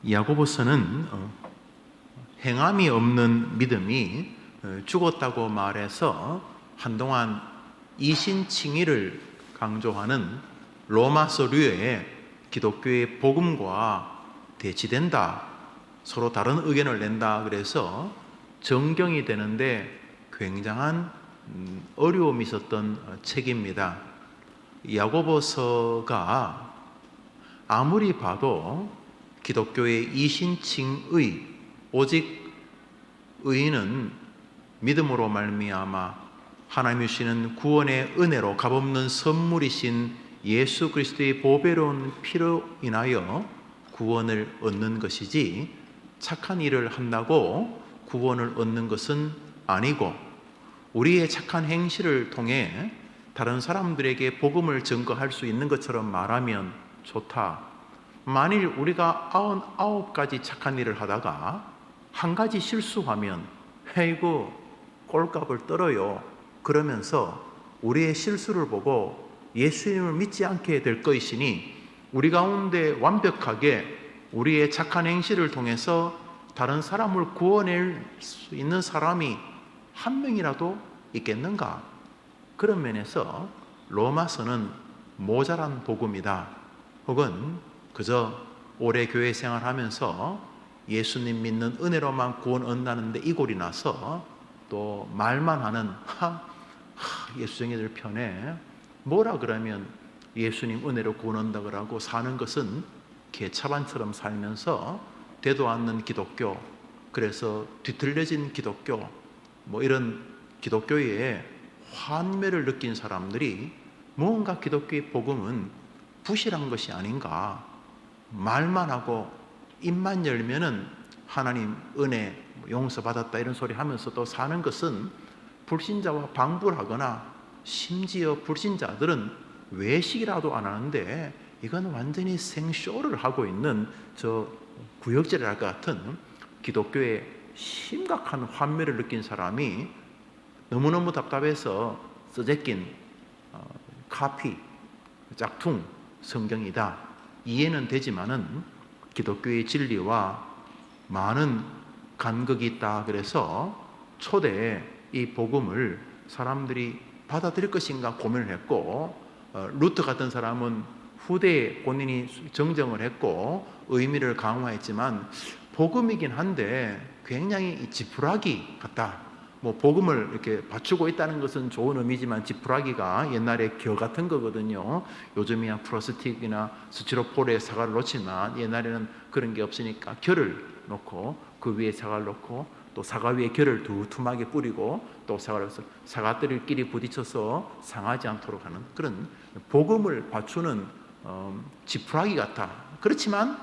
야고보서는 행함이 없는 믿음이 죽었다고 말해서 한동안 이신칭의를 강조하는 로마서류의 기독교의 복음과 대치된다, 서로 다른 의견을 낸다, 그래서 정경이 되는데 굉장한 어려움이 있었던 책입니다. 야고보서가 아무리 봐도 기독교의 이신칭의, 오직 의인은 믿음으로 말미암아 하나님이 주시는 구원의 은혜로 값없는 선물이신 예수 그리스도의 보배로운 피로 인하여 구원을 얻는 것이지, 착한 일을 한다고 구원을 얻는 것은 아니고, 우리의 착한 행실을 통해 다른 사람들에게 복음을 증거할 수 있는 것처럼 말하면 좋다. 만일 우리가 99가지 착한 일을 하다가 한 가지 실수하면 아이고 꼴값을 떨어요, 그러면서 우리의 실수를 보고 예수님을 믿지 않게 될 것이니, 우리 가운데 완벽하게 우리의 착한 행실을 통해서 다른 사람을 구원할 수 있는 사람이 한 명이라도 있겠는가? 그런 면에서 로마서는 모자란 복음이다, 혹은 그저 오래 교회 생활하면서 예수님 믿는 은혜로만 구원 얻는다는데 이골이 나서 또 말만 하는 예수쟁이들 편에 뭐라 그러면 예수님 은혜로 구원 얻는다 그러고 사는 것은 개차반처럼 살면서 되도 않는 기독교, 그래서 뒤틀려진 기독교, 이런 기독교에 환멸을 느낀 사람들이 무언가 기독교의 복음은 부실한 것이 아닌가, 말만 하고 입만 열면은 하나님 은혜 용서받았다 이런 소리 하면서 또 사는 것은 불신자와 방불하거나, 심지어 불신자들은 외식이라도 안 하는데 이건 완전히 생쇼를 하고 있는 저 구역질할 것 같은 기독교에 심각한 환멸을 느낀 사람이 너무너무 답답해서 써제낀 카피, 짝퉁 성경이다, 이해는 되지만은 기독교의 진리와 많은 간극이 있다, 그래서 초대에 이 복음을 사람들이 받아들일 것인가 고민을 했고, 루트 같은 사람은 후대에 본인이 정정을 했고 의미를 강화했지만, 복음이긴 한데 굉장히 지푸라기 같다. 복음을 이렇게 받추고 있다는 것은 좋은 의미지만 지푸라기가 옛날에 겨 같은 거거든요. 요즘이야 플라스틱이나 스티로폴에 사과를 놓지만 옛날에는 그런 게 없으니까 결을 놓고 그 위에 사과를 놓고 또 사과 위에 결을 두툼하게 뿌리고 또 사과를 해서 사과들끼리 부딪혀서 상하지 않도록 하는 그런 복음을 받추는 지푸라기 같다. 그렇지만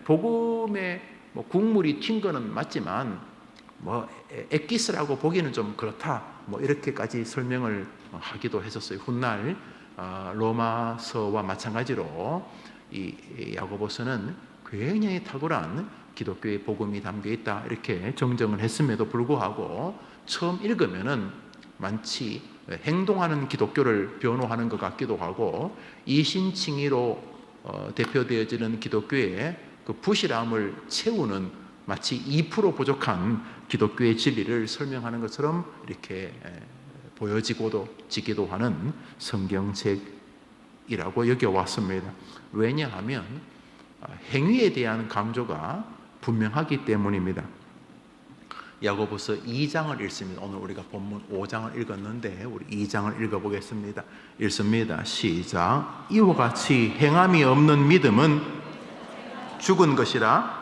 복음의 국물이 튄 거는 맞지만 엑기스라고 보기는 좀 그렇다, 이렇게까지 설명을 하기도 했었어요. 훗날 로마서와 마찬가지로 이 야고보서는 굉장히 탁월한 기독교의 복음이 담겨 있다, 이렇게 정정을 했음에도 불구하고 처음 읽으면은 마치 행동하는 기독교를 변호하는 것 같기도 하고, 이신칭의로 대표되어지는 기독교의 그 부실함을 채우는 마치 2% 부족한 기독교의 진리를 설명하는 것처럼 이렇게 보여지고도 지기도 하는 성경책이라고 여겨왔습니다. 왜냐하면 행위에 대한 강조가 분명하기 때문입니다. 야고보서 2장을 읽습니다. 오늘 우리가 본문 5장을 읽었는데 우리 2장을 읽어보겠습니다. 읽습니다. 시작. 이와 같이 행함이 없는 믿음은 죽은 것이라.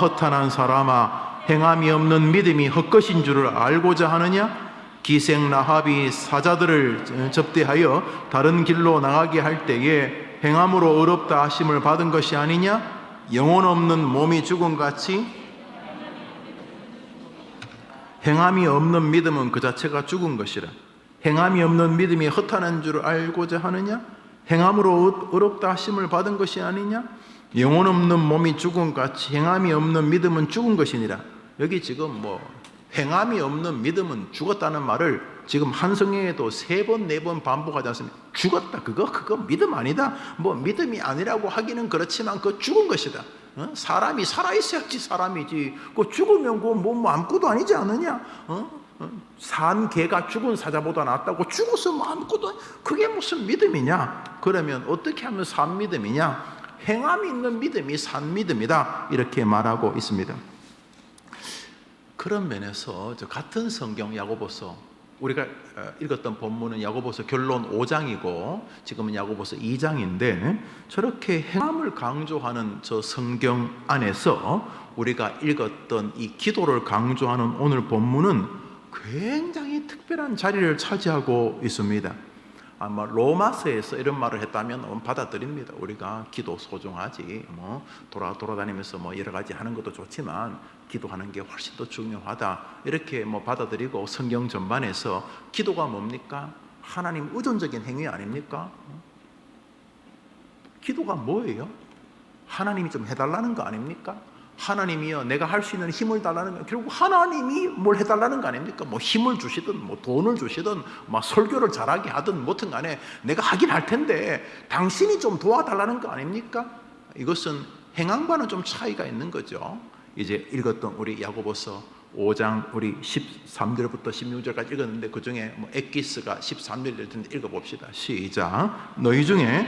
허탄한 사람아, 행함이 없는 믿음이 헛것인 줄을 알고자 하느냐? 기생 라합이 사자들을 접대하여 다른 길로 나가게 할 때에 행함으로 의롭다 하심을 받은 것이 아니냐? 영혼 없는 몸이 죽음같이 행함이 없는 믿음은 그 자체가 죽은 것이라. 행함이 없는 믿음이 허탄한 줄을 알고자 하느냐? 행함으로 의롭다 하심을 받은 것이 아니냐? 영혼 없는 몸이 죽음같이 행함이 없는 믿음은 죽은 것이니라. 여기 지금 행함이 없는 믿음은 죽었다는 말을 지금 한성경에도 3번, 4번 반복하지 않습니까? 죽었다. 그거 믿음 아니다. 뭐 믿음이 아니라고 하기는 그렇지만 그거 죽은 것이다. 사람이 살아있어야지 사람이지. 그 죽으면 뭐 아무것도 아니지 않느냐? 산 개가 죽은 사자보다 낫다고. 죽어서 뭐 아무것도 그게 무슨 믿음이냐? 그러면 어떻게 하면 산 믿음이냐? 행함이 있는 믿음이 산 믿음이다. 이렇게 말하고 있습니다. 그런 면에서 같은 성경 야고보서, 우리가 읽었던 본문은 야고보서 결론 5장이고 지금은 야고보서 2장인데, 저렇게 행함을 강조하는 저 성경 안에서 우리가 읽었던 이 기도를 강조하는 오늘 본문은 굉장히 특별한 자리를 차지하고 있습니다. 아마 로마서에서 이런 말을 했다면 받아들입니다. 우리가 기도 소중하지, 뭐 돌아다니면서 뭐 여러 가지 하는 것도 좋지만 기도하는 게 훨씬 더 중요하다, 이렇게 뭐 받아들이고, 성경 전반에서 기도가 뭡니까? 하나님 의존적인 행위 아닙니까? 기도가 뭐예요? 하나님이 좀 해달라는 거 아닙니까? 하나님이요, 내가 할 수 있는 힘을 달라는 거, 결국 하나님이 뭘 해달라는 거 아닙니까? 뭐 힘을 주시든 뭐 돈을 주시든 막 설교를 잘하게 하든 뭐든 간에 내가 하긴 할 텐데 당신이 좀 도와달라는 거 아닙니까? 이것은 행함과는 좀 차이가 있는 거죠. 이제 읽었던 우리 야고보서 5장 우리 13절부터 16절까지 읽었는데 그 중에 뭐 엑기스가 13절 될 텐데 읽어봅시다. 시작. 너희 중에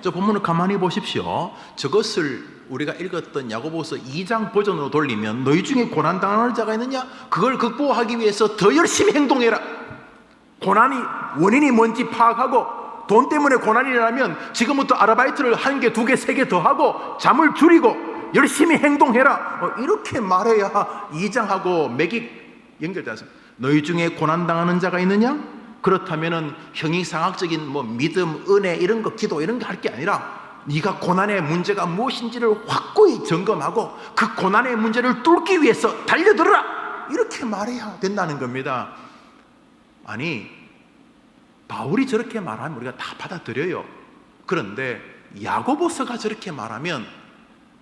저 본문을 가만히 보십시오. 저것을 우리가 읽었던 야고보서 2장 버전으로 돌리면 너희 중에 고난당하는 자가 있느냐? 그걸 극복하기 위해서 더 열심히 행동해라. 고난이 원인이 뭔지 파악하고, 돈 때문에 고난이 일어나면 지금부터 아르바이트를 1개, 2개, 3개 더 하고 잠을 줄이고 열심히 행동해라. 이렇게 말해야 2장하고 맥이 연결되지 않습니다. 너희 중에 고난당하는 자가 있느냐? 그렇다면은 형이상학적인 뭐 믿음, 은혜 이런 거, 기도 이런 거 할 게 아니라 네가 고난의 문제가 무엇인지를 확고히 점검하고 그 고난의 문제를 뚫기 위해서 달려들어라, 이렇게 말해야 된다는 겁니다. 아니, 바울이 저렇게 말하면 우리가 다 받아들여요. 그런데 야고보서가 저렇게 말하면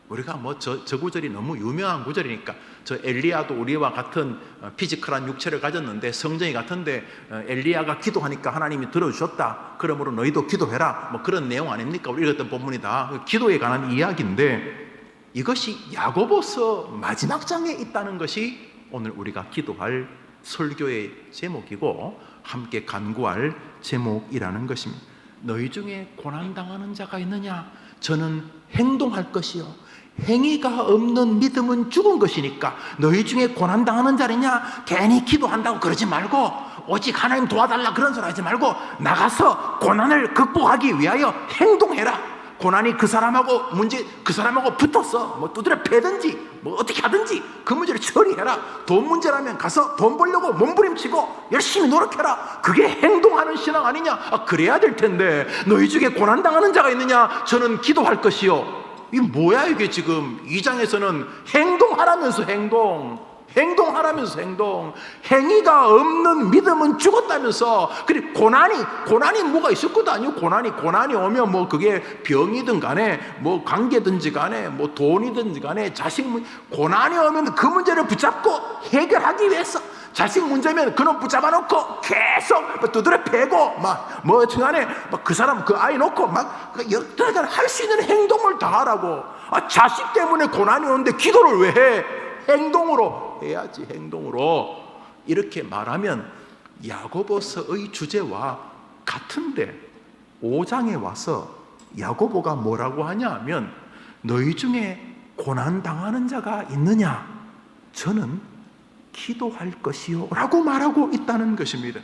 우리가 뭐 저 구절이 너무 유명한 구절이니까, 저 엘리야도 우리와 같은 피지컬한 육체를 가졌는데 성정이 같은데 엘리야가 기도하니까 하나님이 들어주셨다, 그러므로 너희도 기도해라, 뭐 그런 내용 아닙니까? 우리 읽었던 본문이다. 기도에 관한 이야기인데 이것이 야고보서 마지막 장에 있다는 것이 오늘 우리가 기도할 설교의 제목이고 함께 간구할 제목이라는 것입니다. 너희 중에 고난당하는 자가 있느냐? 저는 행동할 것이요, 행위가 없는 믿음은 죽은 것이니까 너희 중에 고난당하는 자리냐? 괜히 기도한다고 그러지 말고, 오직 하나님 도와달라 그런 소리 하지 말고 나가서 고난을 극복하기 위하여 행동해라. 고난이 그 사람하고 붙었어, 뭐 두드려 패든지 뭐 어떻게 하든지 그 문제를 처리해라. 돈 문제라면 가서 돈 벌려고 몸부림치고 열심히 노력해라. 그게 행동하는 신앙 아니냐? 그래야 될 텐데 너희 중에 고난당하는 자가 있느냐? 저는 기도할 것이요. 이 뭐야 이게? 지금 2장에서는 행동하라면서 행동하라면서 행위가 없는 믿음은 죽었다면서. 그리고 고난이 뭐가 있을 것도 아니고, 고난이 오면 뭐 그게 병이든 간에 뭐 관계든지 간에 뭐 돈이든지 간에 자식 고난이 오면 그 문제를 붙잡고 해결하기 위해서, 자식 문제면 그놈 붙잡아 놓고 계속 두드려 패고 뭐 어쨌든 그 사람 그 아이 놓고 여태까지 할 수 있는 행동을 다 하라고. 자식 때문에 고난이 오는데 기도를 왜 해? 행동으로 해야지, 행동으로. 이렇게 말하면 야고보서의 주제와 같은데 5장에 와서 야고보가 뭐라고 하냐 하면 너희 중에 고난당하는 자가 있느냐? 저는 기도할 것이요 라고 말하고 있다는 것입니다.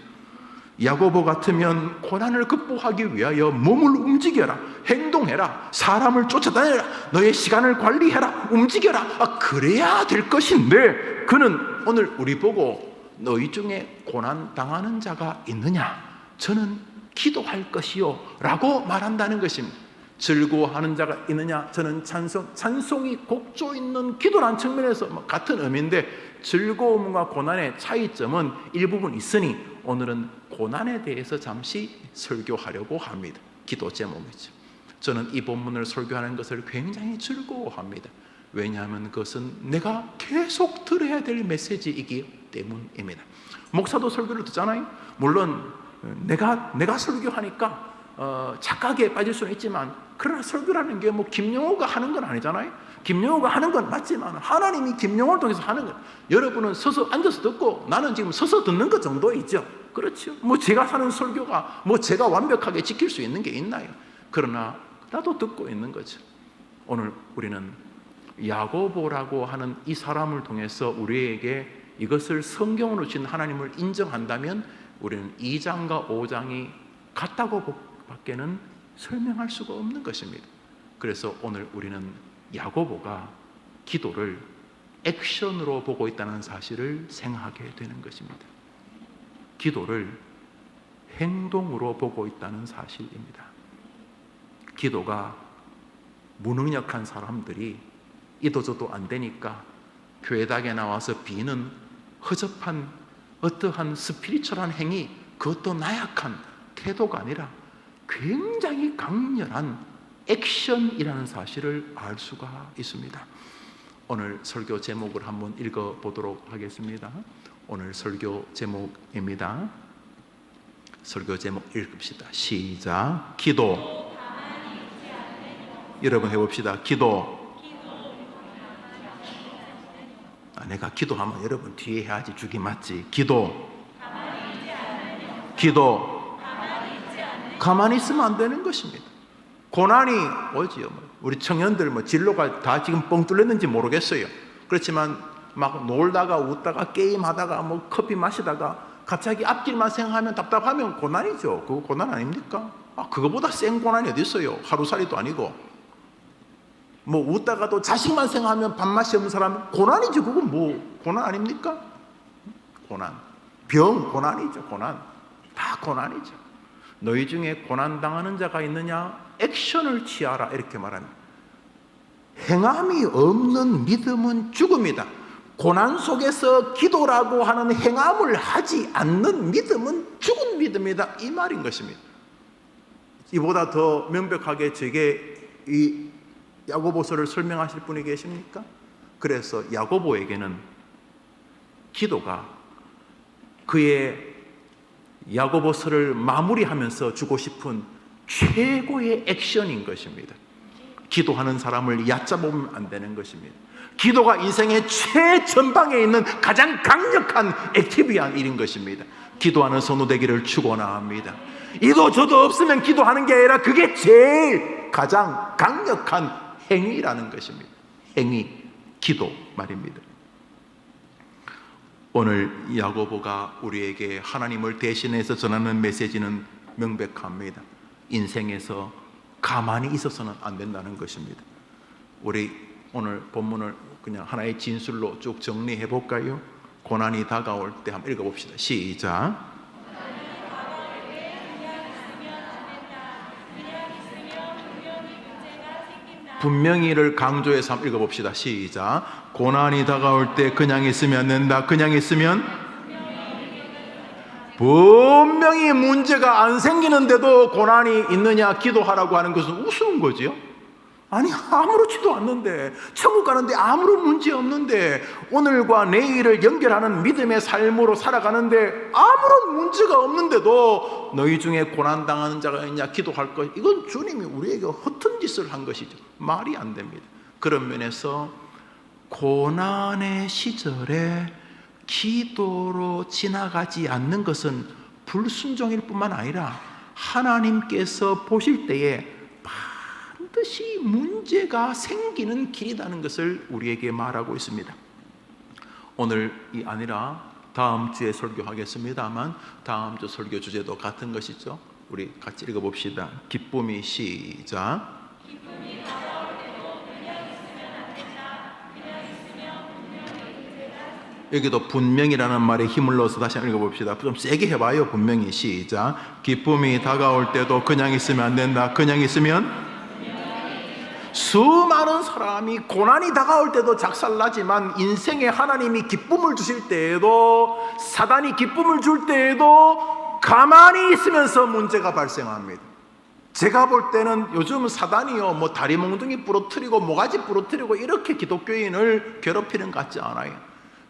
야고보 같으면 고난을 극복하기 위하여 몸을 움직여라, 행동해라, 사람을 쫓아다녀라, 너의 시간을 관리해라, 움직여라. 그래야 될 것인데 그는 오늘 우리 보고 너희 중에 고난당하는 자가 있느냐? 저는 기도할 것이요 라고 말한다는 것입니다. 즐거워하는 자가 있느냐? 저는 찬송이 곡조 있는 기도라는 측면에서 같은 의미인데 즐거움과 고난의 차이점은 일부분 있으니 오늘은 고난에 대해서 잠시 설교하려고 합니다. 기도 제목이죠. 저는 이 본문을 설교하는 것을 굉장히 즐거워합니다. 왜냐하면 그것은 내가 계속 들어야 될 메시지이기 때문입니다. 목사도 설교를 듣잖아요. 물론 내가 설교하니까 착각에 빠질 수는 있지만, 그러나 설교라는 게 뭐 김영호가 하는 건 아니잖아요. 김영호가 하는 건 맞지만 하나님이 김영호를 통해서 하는 건, 여러분은 서서 앉아서 듣고 나는 지금 서서 듣는 것 정도이죠. 그렇죠. 뭐 제가 하는 설교가 뭐 제가 완벽하게 지킬 수 있는 게 있나요? 그러나 나도 듣고 있는 거죠. 오늘 우리는 야고보라고 하는 이 사람을 통해서 우리에게 이것을 성경으로 주신 하나님을 인정한다면 우리는 2장과 5장이 같다고 밖에는 설명할 수가 없는 것입니다. 그래서 오늘 우리는 야고보가 기도를 액션으로 보고 있다는 사실을 생각하게 되는 것입니다. 기도를 행동으로 보고 있다는 사실입니다. 기도가 무능력한 사람들이 이도저도 안 되니까 교회당에 나와서 비는 허접한 어떠한 스피리추얼한 행위, 그것도 나약한 태도가 아니라 굉장히 강렬한 액션이라는 사실을 알 수가 있습니다. 오늘 설교 제목을 한번 읽어보도록 하겠습니다. 오늘 설교 제목입니다. 설교 제목 읽읍시다. 시작. 기도. 여러분 해봅시다. 기도. 내가 기도하면 여러분 뒤에 해야지 죽이 맞지. 기도. 기도. 가만히 있으면 안 되는 것입니다. 고난이 오지요. 우리 청년들 진로가 다 지금 뻥 뚫렸는지 모르겠어요. 그렇지만 막 놀다가 웃다가 게임하다가 커피 마시다가 갑자기 앞길만 생각하면 답답하면 고난이죠. 그거 고난 아닙니까? 그거보다 센 고난이 어디 있어요? 하루살이도 아니고. 웃다가도 자식만 생각하면 밥맛이 없는 사람은 고난이죠. 그건 고난 아닙니까? 고난. 병 고난이죠. 고난. 다 고난이죠. 너희 중에 고난당하는 자가 있느냐? 액션을 취하라. 이렇게 말합니다. 행함이 없는 믿음은 죽음이다. 고난 속에서 기도라고 하는 행함을 하지 않는 믿음은 죽은 믿음이다. 이 말인 것입니다. 이보다 더 명백하게 제게 이 야고보서를 설명하실 분이 계십니까? 그래서 야고보에게는 기도가 그의 야고보서를 마무리하면서 주고 싶은 최고의 액션인 것입니다. 기도하는 사람을 얕잡으면 안 되는 것입니다. 기도가 인생의 최전방에 있는 가장 강력한 액티비한 일인 것입니다. 기도하는 선우되기를 축원합니다. 이도 저도 없으면 기도하는 게 아니라 그게 제일 가장 강력한 행위라는 것입니다. 행위, 기도 말입니다. 오늘 야고보가 우리에게 하나님을 대신해서 전하는 메시지는 명백합니다. 인생에서 가만히 있어서는 안 된다는 것입니다. 우리 오늘 본문을 그냥 하나의 진술로 쭉 정리해 볼까요? 고난이 다가올 때 한번 읽어봅시다. 시작. 분명히를 강조해서 한번 읽어봅시다. 시작. 고난이 다가올 때 그냥 있으면 안 된다. 그냥 있으면 분명히 문제가 안 생기는데도 고난이 있느냐 기도하라고 하는 것은 우스운 거지요. 아니 아무렇지도 않는데, 천국 가는데 아무런 문제 없는데, 오늘과 내일을 연결하는 믿음의 삶으로 살아가는데 아무런 문제가 없는데도 너희 중에 고난당하는 자가 있냐 기도할 것, 이건 주님이 우리에게 허튼 짓을 한 것이죠. 말이 안 됩니다. 그런 면에서 고난의 시절에 기도로 지나가지 않는 것은 불순종일 뿐만 아니라 하나님께서 보실 때에 반드시 문제가 생기는 길이라는 것을 우리에게 말하고 있습니다. 오늘이 아니라 다음 주에 설교하겠습니다만 다음 주 설교 주제도 같은 것이죠. 우리 같이 읽어봅시다. 기쁨이 시작. 여기도 분명이라는 말에 힘을 넣어서 다시 한번 읽어봅시다. 좀 세게 해봐요. 분명히 시작. 기쁨이 다가올 때도 그냥 있으면 안 된다. 그냥 있으면 수많은 사람이 고난이 다가올 때도 작살나지만 인생에 하나님이 기쁨을 주실 때에도, 사단이 기쁨을 줄 때에도 가만히 있으면서 문제가 발생합니다. 제가 볼 때는 요즘 사단이요, 뭐 다리 몽둥이 부러뜨리고 모가지 부러뜨리고 이렇게 기독교인을 괴롭히는 것 같지 않아요.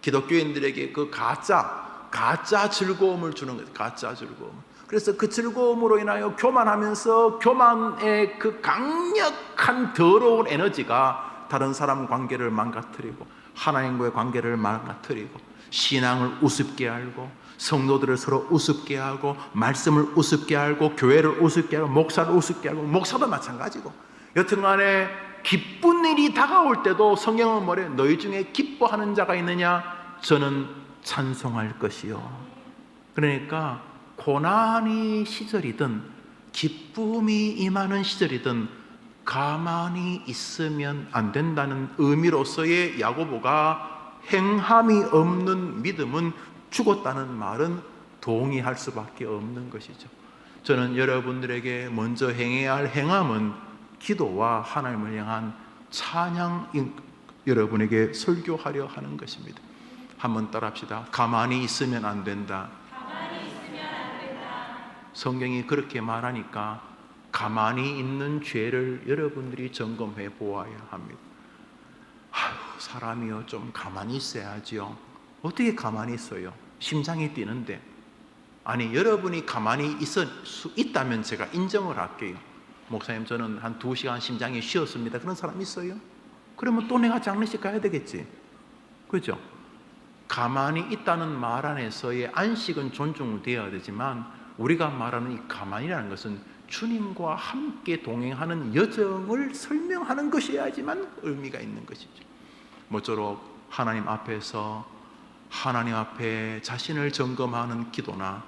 기독교인들에게 그 가짜 즐거움을 주는 거예요. 가짜 즐거움. 그래서 그 즐거움으로 인하여 교만하면서 교만의 그 강력한 더러운 에너지가 다른 사람 관계를 망가뜨리고 하나님과의 관계를 망가뜨리고 신앙을 우습게 알고 성도들을 서로 우습게 하고 말씀을 우습게 알고 교회를 우습게 하고 목사를 우습게 하고 목사도 마찬가지고 여튼간에 기쁜 일이 다가올 때도 성경은 뭐래? 너희 중에 기뻐하는 자가 있느냐? 저는 찬송할 것이요. 그러니까 고난이 시절이든 기쁨이 임하는 시절이든 가만히 있으면 안 된다는 의미로서의 야고보가 행함이 없는 믿음은 죽었다는 말은 동의할 수밖에 없는 것이죠. 저는 여러분들에게 먼저 행해야 할 행함은 기도와 하나님을 향한 찬양 여러분에게 설교하려 하는 것입니다. 한번 따라합시다. 가만히 있으면 안 된다. 성경이 그렇게 말하니까 가만히 있는 죄를 여러분들이 점검해 보아야 합니다. 사람이요, 좀 가만히 있어야지요. 어떻게 가만히 있어요? 심장이 뛰는데. 아니, 여러분이 가만히 있을 수 있다면 제가 인정을 할게요. 목사님, 저는 한 2시간 심장이 쉬었습니다. 그런 사람 있어요? 그러면 또 내가 장례식 가야 되겠지. 그죠? 가만히 있다는 말 안에서의 안식은 존중되어야 되지만 우리가 말하는 이 가만히라는 것은 주님과 함께 동행하는 여정을 설명하는 것이어야지만 의미가 있는 것이죠. 모쪼록 하나님 앞에서 하나님 앞에 자신을 점검하는 기도나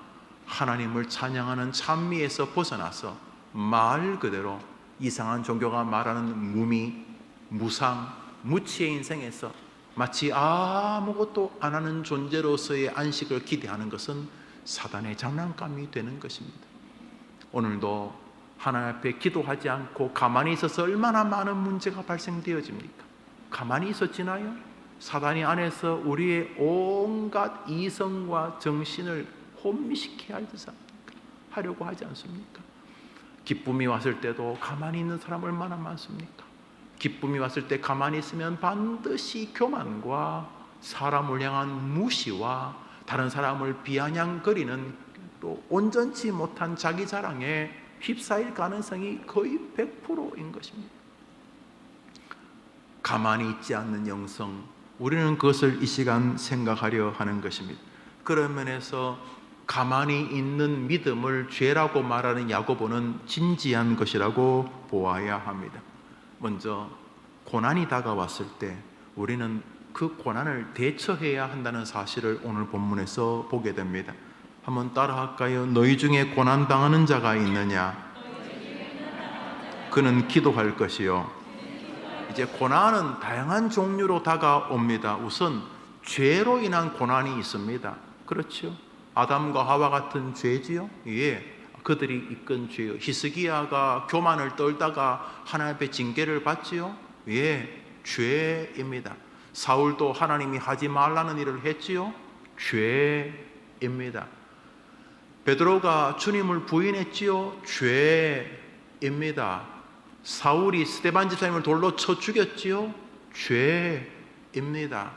하나님을 찬양하는 찬미에서 벗어나서 말 그대로 이상한 종교가 말하는 무미, 무상, 무치의 인생에서 마치 아무것도 안 하는 존재로서의 안식을 기대하는 것은 사단의 장난감이 되는 것입니다. 오늘도 하나님 앞에 기도하지 않고 가만히 있어서 얼마나 많은 문제가 발생되어집니까? 가만히 있었지나요? 사단이 안에서 우리의 온갖 이성과 정신을 혼미시켜야 하려고 하지 않습니까? 기쁨이 왔을 때도 가만히 있는 사람 얼마나 많습니까? 기쁨이 왔을 때 가만히 있으면 반드시 교만과 사람을 향한 무시와 다른 사람을 비아냥거리는 또 온전치 못한 자기 자랑에 휩싸일 가능성이 거의 100%인 것입니다. 가만히 있지 않는 영성, 우리는 그것을 이 시간 생각하려 하는 것입니다. 그런 면에서 가만히 있는 믿음을 죄라고 말하는 야고보는 진지한 것이라고 보아야 합니다. 먼저 고난이 다가왔을 때 우리는 그 고난을 대처해야 한다는 사실을 오늘 본문에서 보게 됩니다. 한번 따라할까요? 너희 중에 고난당하는 자가 있느냐? 그는 기도할 것이요. 이제 고난은 다양한 종류로 다가옵니다. 우선 죄로 인한 고난이 있습니다. 그렇죠? 아담과 하와 같은 죄지요? 예, 그들이 이끈 죄요. 히스기야가 교만을 떨다가 하나님 앞에 징계를 받지요? 예, 죄입니다. 사울도 하나님이 하지 말라는 일을 했지요? 죄입니다. 베드로가 주님을 부인했지요? 죄입니다. 사울이 스데반 집사님을 돌로 쳐 죽였지요? 죄입니다.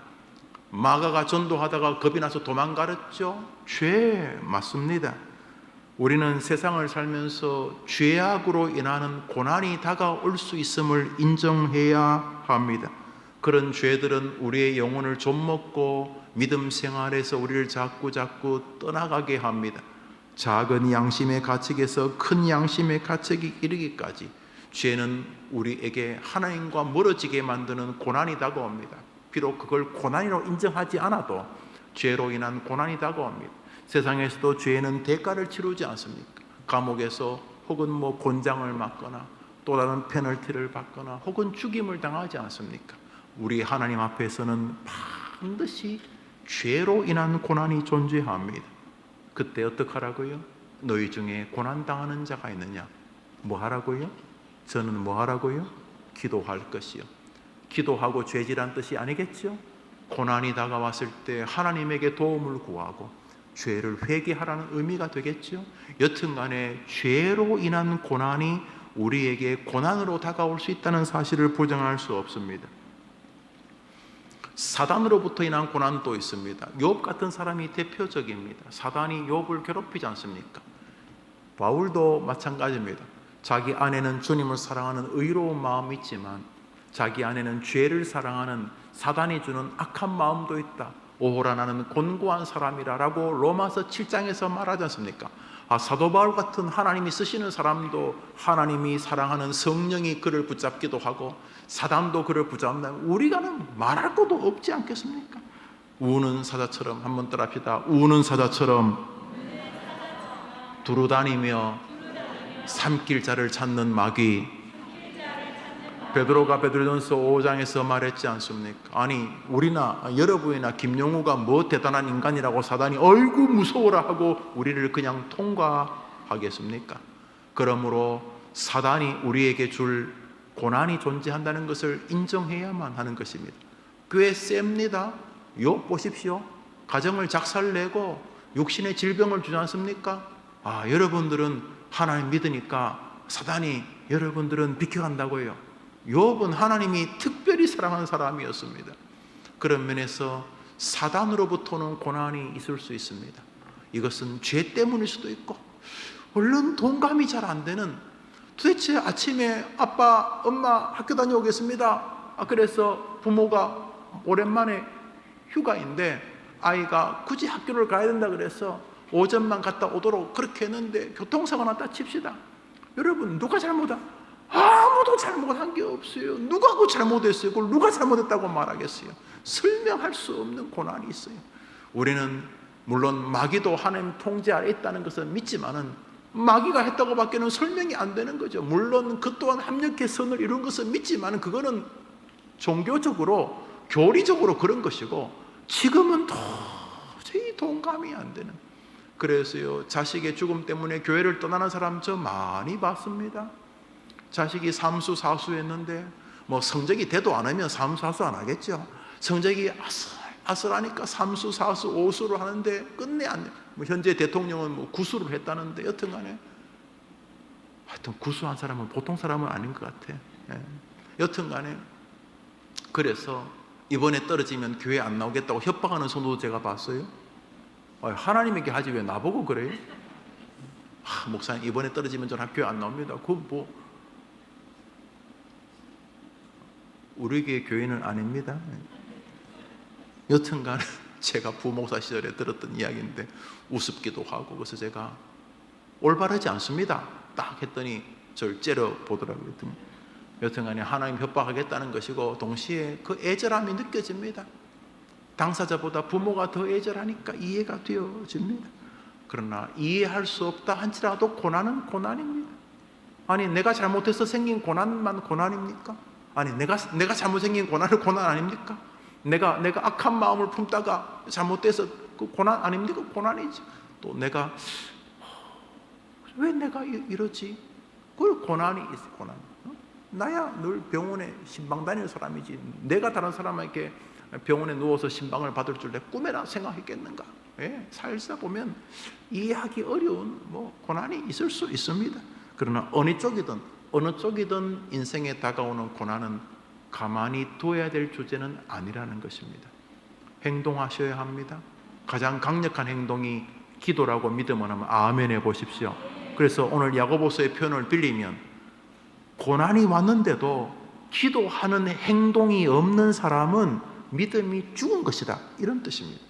마가가 전도하다가 겁이 나서 도망가렸죠? 죄 맞습니다. 우리는 세상을 살면서 죄악으로 인하는 고난이 다가올 수 있음을 인정해야 합니다. 그런 죄들은 우리의 영혼을 좀먹고 믿음 생활에서 우리를 자꾸 떠나가게 합니다. 작은 양심의 가책에서 큰 양심의 가책이 이르기까지 죄는 우리에게 하나님과 멀어지게 만드는 고난이 다가옵니다. 비록 그걸 고난이라고 인정하지 않아도 죄로 인한 고난이 다가옵니다. 세상에서도 죄는 대가를 치르지 않습니까? 감옥에서 혹은 곤장을 맞거나 또 다른 페널티를 받거나 혹은 죽임을 당하지 않습니까? 우리 하나님 앞에서는 반드시 죄로 인한 고난이 존재합니다. 그때 어떡하라고요? 너희 중에 고난당하는 자가 있느냐? 뭐 하라고요? 저는 뭐 하라고요? 기도할 것이요. 기도하고 죄질한 뜻이 아니겠죠? 고난이 다가왔을 때 하나님에게 도움을 구하고 죄를 회개하라는 의미가 되겠죠? 여튼간에 죄로 인한 고난이 우리에게 고난으로 다가올 수 있다는 사실을 부정할 수 없습니다. 사단으로부터 인한 고난도 있습니다. 욥 같은 사람이 대표적입니다. 사단이 욥을 괴롭히지 않습니까? 바울도 마찬가지입니다. 자기 안에는 주님을 사랑하는 의로운 마음이 있지만 자기 안에는 죄를 사랑하는 사단이 주는 악한 마음도 있다. 오호라 나는 곤고한 사람이라 라고 로마서 7장에서 말하지 않습니까? 사도 바울 같은 하나님이 쓰시는 사람도 하나님이 사랑하는 성령이 그를 붙잡기도 하고 사단도 그를 붙잡는다. 우리가는 말할 것도 없지 않겠습니까? 우는 사자처럼, 한번 따라합시다. 우는 사자처럼 두루다니며 삼킬 자를 찾는 마귀. 베드로가 베드로전서 5장에서 말했지 않습니까? 아니 우리나 여러분이나 김용우가 뭐 대단한 인간이라고 사단이 어이구 무서워라 하고 우리를 그냥 통과하겠습니까? 그러므로 사단이 우리에게 줄 고난이 존재한다는 것을 인정해야만 하는 것입니다. 꽤 셉니다. 욥 보십시오. 가정을 작살내고 육신의 질병을 주지 않습니까? 여러분들은 하나님 믿으니까 사단이 여러분들은 비켜간다고요. 욥은 하나님이 특별히 사랑하는 사람이었습니다. 그런 면에서 사단으로부터는 고난이 있을 수 있습니다. 이것은 죄 때문일 수도 있고 물론 동감이 잘 안 되는, 도대체 아침에 아빠 엄마 학교 다녀오겠습니다. 그래서 부모가 오랜만에 휴가인데 아이가 굳이 학교를 가야 된다 그래서 오전만 갔다 오도록 그렇게 했는데 교통사고 났다 칩시다. 여러분 누가 잘못한? 아무도 잘못한 게 없어요. 누가 그 잘못했어요? 그걸 누가 잘못했다고 말하겠어요? 설명할 수 없는 고난이 있어요. 우리는 물론 마귀도 하나님 통제 아래 있다는 것을 믿지만은 마귀가 했다고 밖에는 설명이 안 되는 거죠. 물론 그 또한 합력의 선을 이룬 것을 믿지만은 그거는 종교적으로 교리적으로 그런 것이고 지금은 도저히 동감이 안 되는. 그래서요 자식의 죽음 때문에 교회를 떠나는 사람 저 많이 봤습니다. 자식이 삼수사수했는데 뭐 성적이 돼도 안 하면 삼수사수 안 하겠죠. 성적이 아슬아슬하니까 삼수사수 오수를 하는데 끝내 안 돼. 뭐 현재 대통령은 뭐 구수를 했다는데 여튼간에 하여튼 구수한 사람은 보통 사람은 아닌 것 같아. 여튼간에 그래서 이번에 떨어지면 교회 안 나오겠다고 협박하는 성도도 제가 봤어요. 하나님에게 하지 왜 나보고 그래요? 목사님 이번에 떨어지면 전 학교에 안 나옵니다. 우리 교회는 아닙니다. 여튼간 제가 부목사 시절에 들었던 이야기인데 우습기도 하고 그래서 제가 올바르지 않습니다 딱 했더니 저를 째려보더라고요. 여튼간에 하나님 협박하겠다는 것이고 동시에 그 애절함이 느껴집니다. 당사자보다 부모가 더 애절하니까 이해가 되어집니다. 그러나 이해할 수 없다 한지라도 고난은 고난입니다. 아니 내가 잘못해서 생긴 고난만 고난입니까? 아니 내가 잘못 생긴 고난은 고난 아닙니까? 내가 악한 마음을 품다가 잘못돼서 그 고난 아닙니까? 고난이지. 또 내가 왜 내가 이러지? 그 고난이 있어. 고난. 나야 늘 병원에 신방 다니는 사람이지 내가 다른 사람에게 병원에 누워서 신방을 받을 줄 내 꿈에나 생각했겠는가? 살다 보면 이해하기 어려운 고난이 있을 수 있습니다. 그러나 어느 쪽이든 인생에 다가오는 고난은 가만히 둬야 될 주제는 아니라는 것입니다. 행동하셔야 합니다. 가장 강력한 행동이 기도라고 믿으면 하면 아멘 해보십시오. 그래서 오늘 야고보서의 표현을 빌리면 고난이 왔는데도 기도하는 행동이 없는 사람은 믿음이 죽은 것이다 이런 뜻입니다.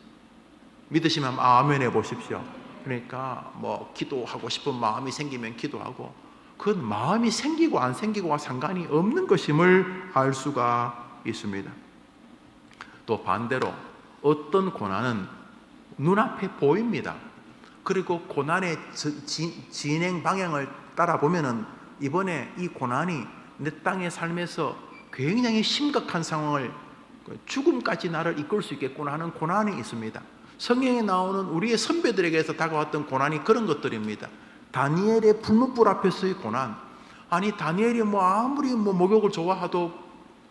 믿으시면 아멘 해보십시오. 그러니까 기도하고 싶은 마음이 생기면 기도하고 그건 마음이 생기고 안 생기고와 상관이 없는 것임을 알 수가 있습니다. 또 반대로 어떤 고난은 눈앞에 보입니다. 그리고 고난의 진행 방향을 따라 보면은 이번에 이 고난이 내 땅의 삶에서 굉장히 심각한 상황을 죽음까지 나를 이끌 수 있겠구나 하는 고난이 있습니다. 성경에 나오는 우리의 선배들에게서 다가왔던 고난이 그런 것들입니다. 다니엘의 불문불 앞에서의 고난. 아니 다니엘이 아무리 목욕을 좋아해도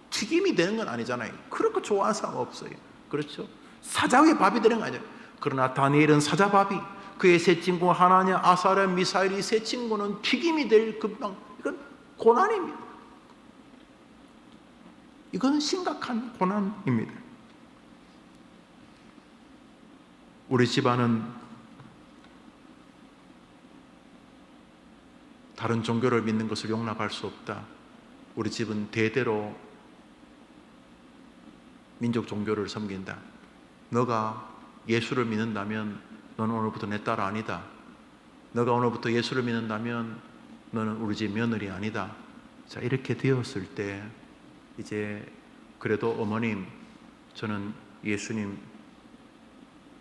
튀김이 되는 건 아니잖아요. 그렇게 좋아하는 사람 없어요. 그렇죠? 사자의 밥이 되는 거 아니에요. 그러나 다니엘은 사자밥이, 그의 세 친구 하나냐 아사랴 미사엘이 세 친구는 튀김이 될 금방, 이건 고난입니다. 이건 심각한 고난입니다. 우리 집안은 다른 종교를 믿는 것을 용납할 수 없다. 우리 집은 대대로 민족 종교를 섬긴다. 너가 예수를 믿는다면 너는 오늘부터 내 딸 아니다. 너가 오늘부터 예수를 믿는다면 너는 우리 집 며느리 아니다. 자, 이렇게 되었을 때 이제 그래도 어머님, 저는 예수님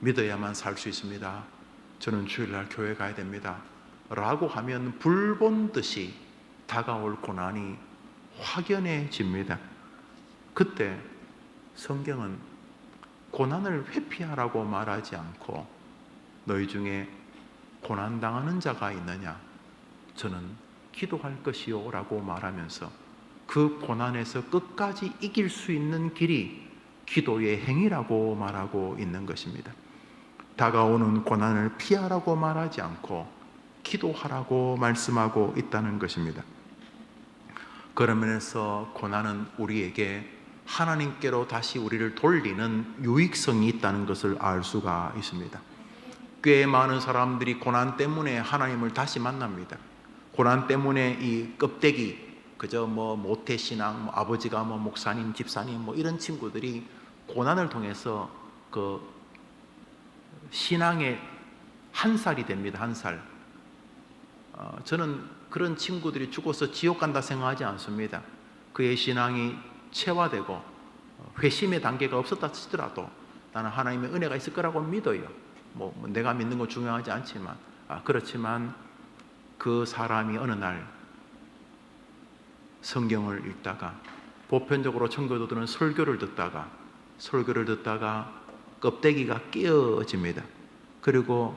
믿어야만 살 수 있습니다. 저는 주일날 교회 가야 됩니다. 라고 하면 불본듯이 다가올 고난이 확연해집니다. 그때 성경은 고난을 회피하라고 말하지 않고 너희 중에 고난당하는 자가 있느냐? 저는 기도할 것이요 라고 말하면서 그 고난에서 끝까지 이길 수 있는 길이 기도의 행위라고 말하고 있는 것입니다. 다가오는 고난을 피하라고 말하지 않고 기도하라고 말씀하고 있다는 것입니다. 그런 면에서 고난은 우리에게 하나님께로 다시 우리를 돌리는 유익성이 있다는 것을 알 수가 있습니다. 꽤 많은 사람들이 고난 때문에 하나님을 다시 만납니다. 고난 때문에 이 껍데기, 그저 모태신앙, 아버지가 목사님, 집사님 이런 친구들이 고난을 통해서 그 신앙의 한 살이 됩니다. 한 살. 저는 그런 친구들이 죽어서 지옥 간다 생각하지 않습니다. 그의 신앙이 체화되고 회심의 단계가 없었다 치더라도 나는 하나님의 은혜가 있을 거라고 믿어요. 내가 믿는 건 중요하지 않지만 그렇지만 그 사람이 어느 날 성경을 읽다가 보편적으로 청교도들은 설교를 듣다가 껍데기가 깨어집니다. 그리고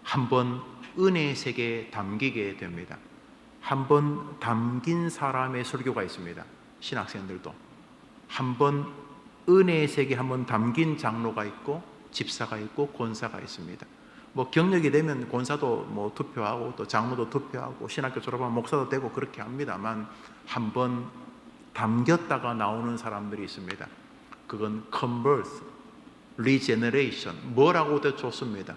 한번 은혜의 세계에 담기게 됩니다. 한번 담긴 사람의 설교가 있습니다. 신학생들도 한번 은혜의 세계에 한번 담긴 장로가 있고 집사가 있고 권사가 있습니다. 경력이 되면 권사도 투표하고 또 장로도 투표하고 신학교 졸업하면 목사도 되고 그렇게 합니다만 한번 담겼다가 나오는 사람들이 있습니다. 그건 converse, regeneration, 뭐라고도 좋습니다.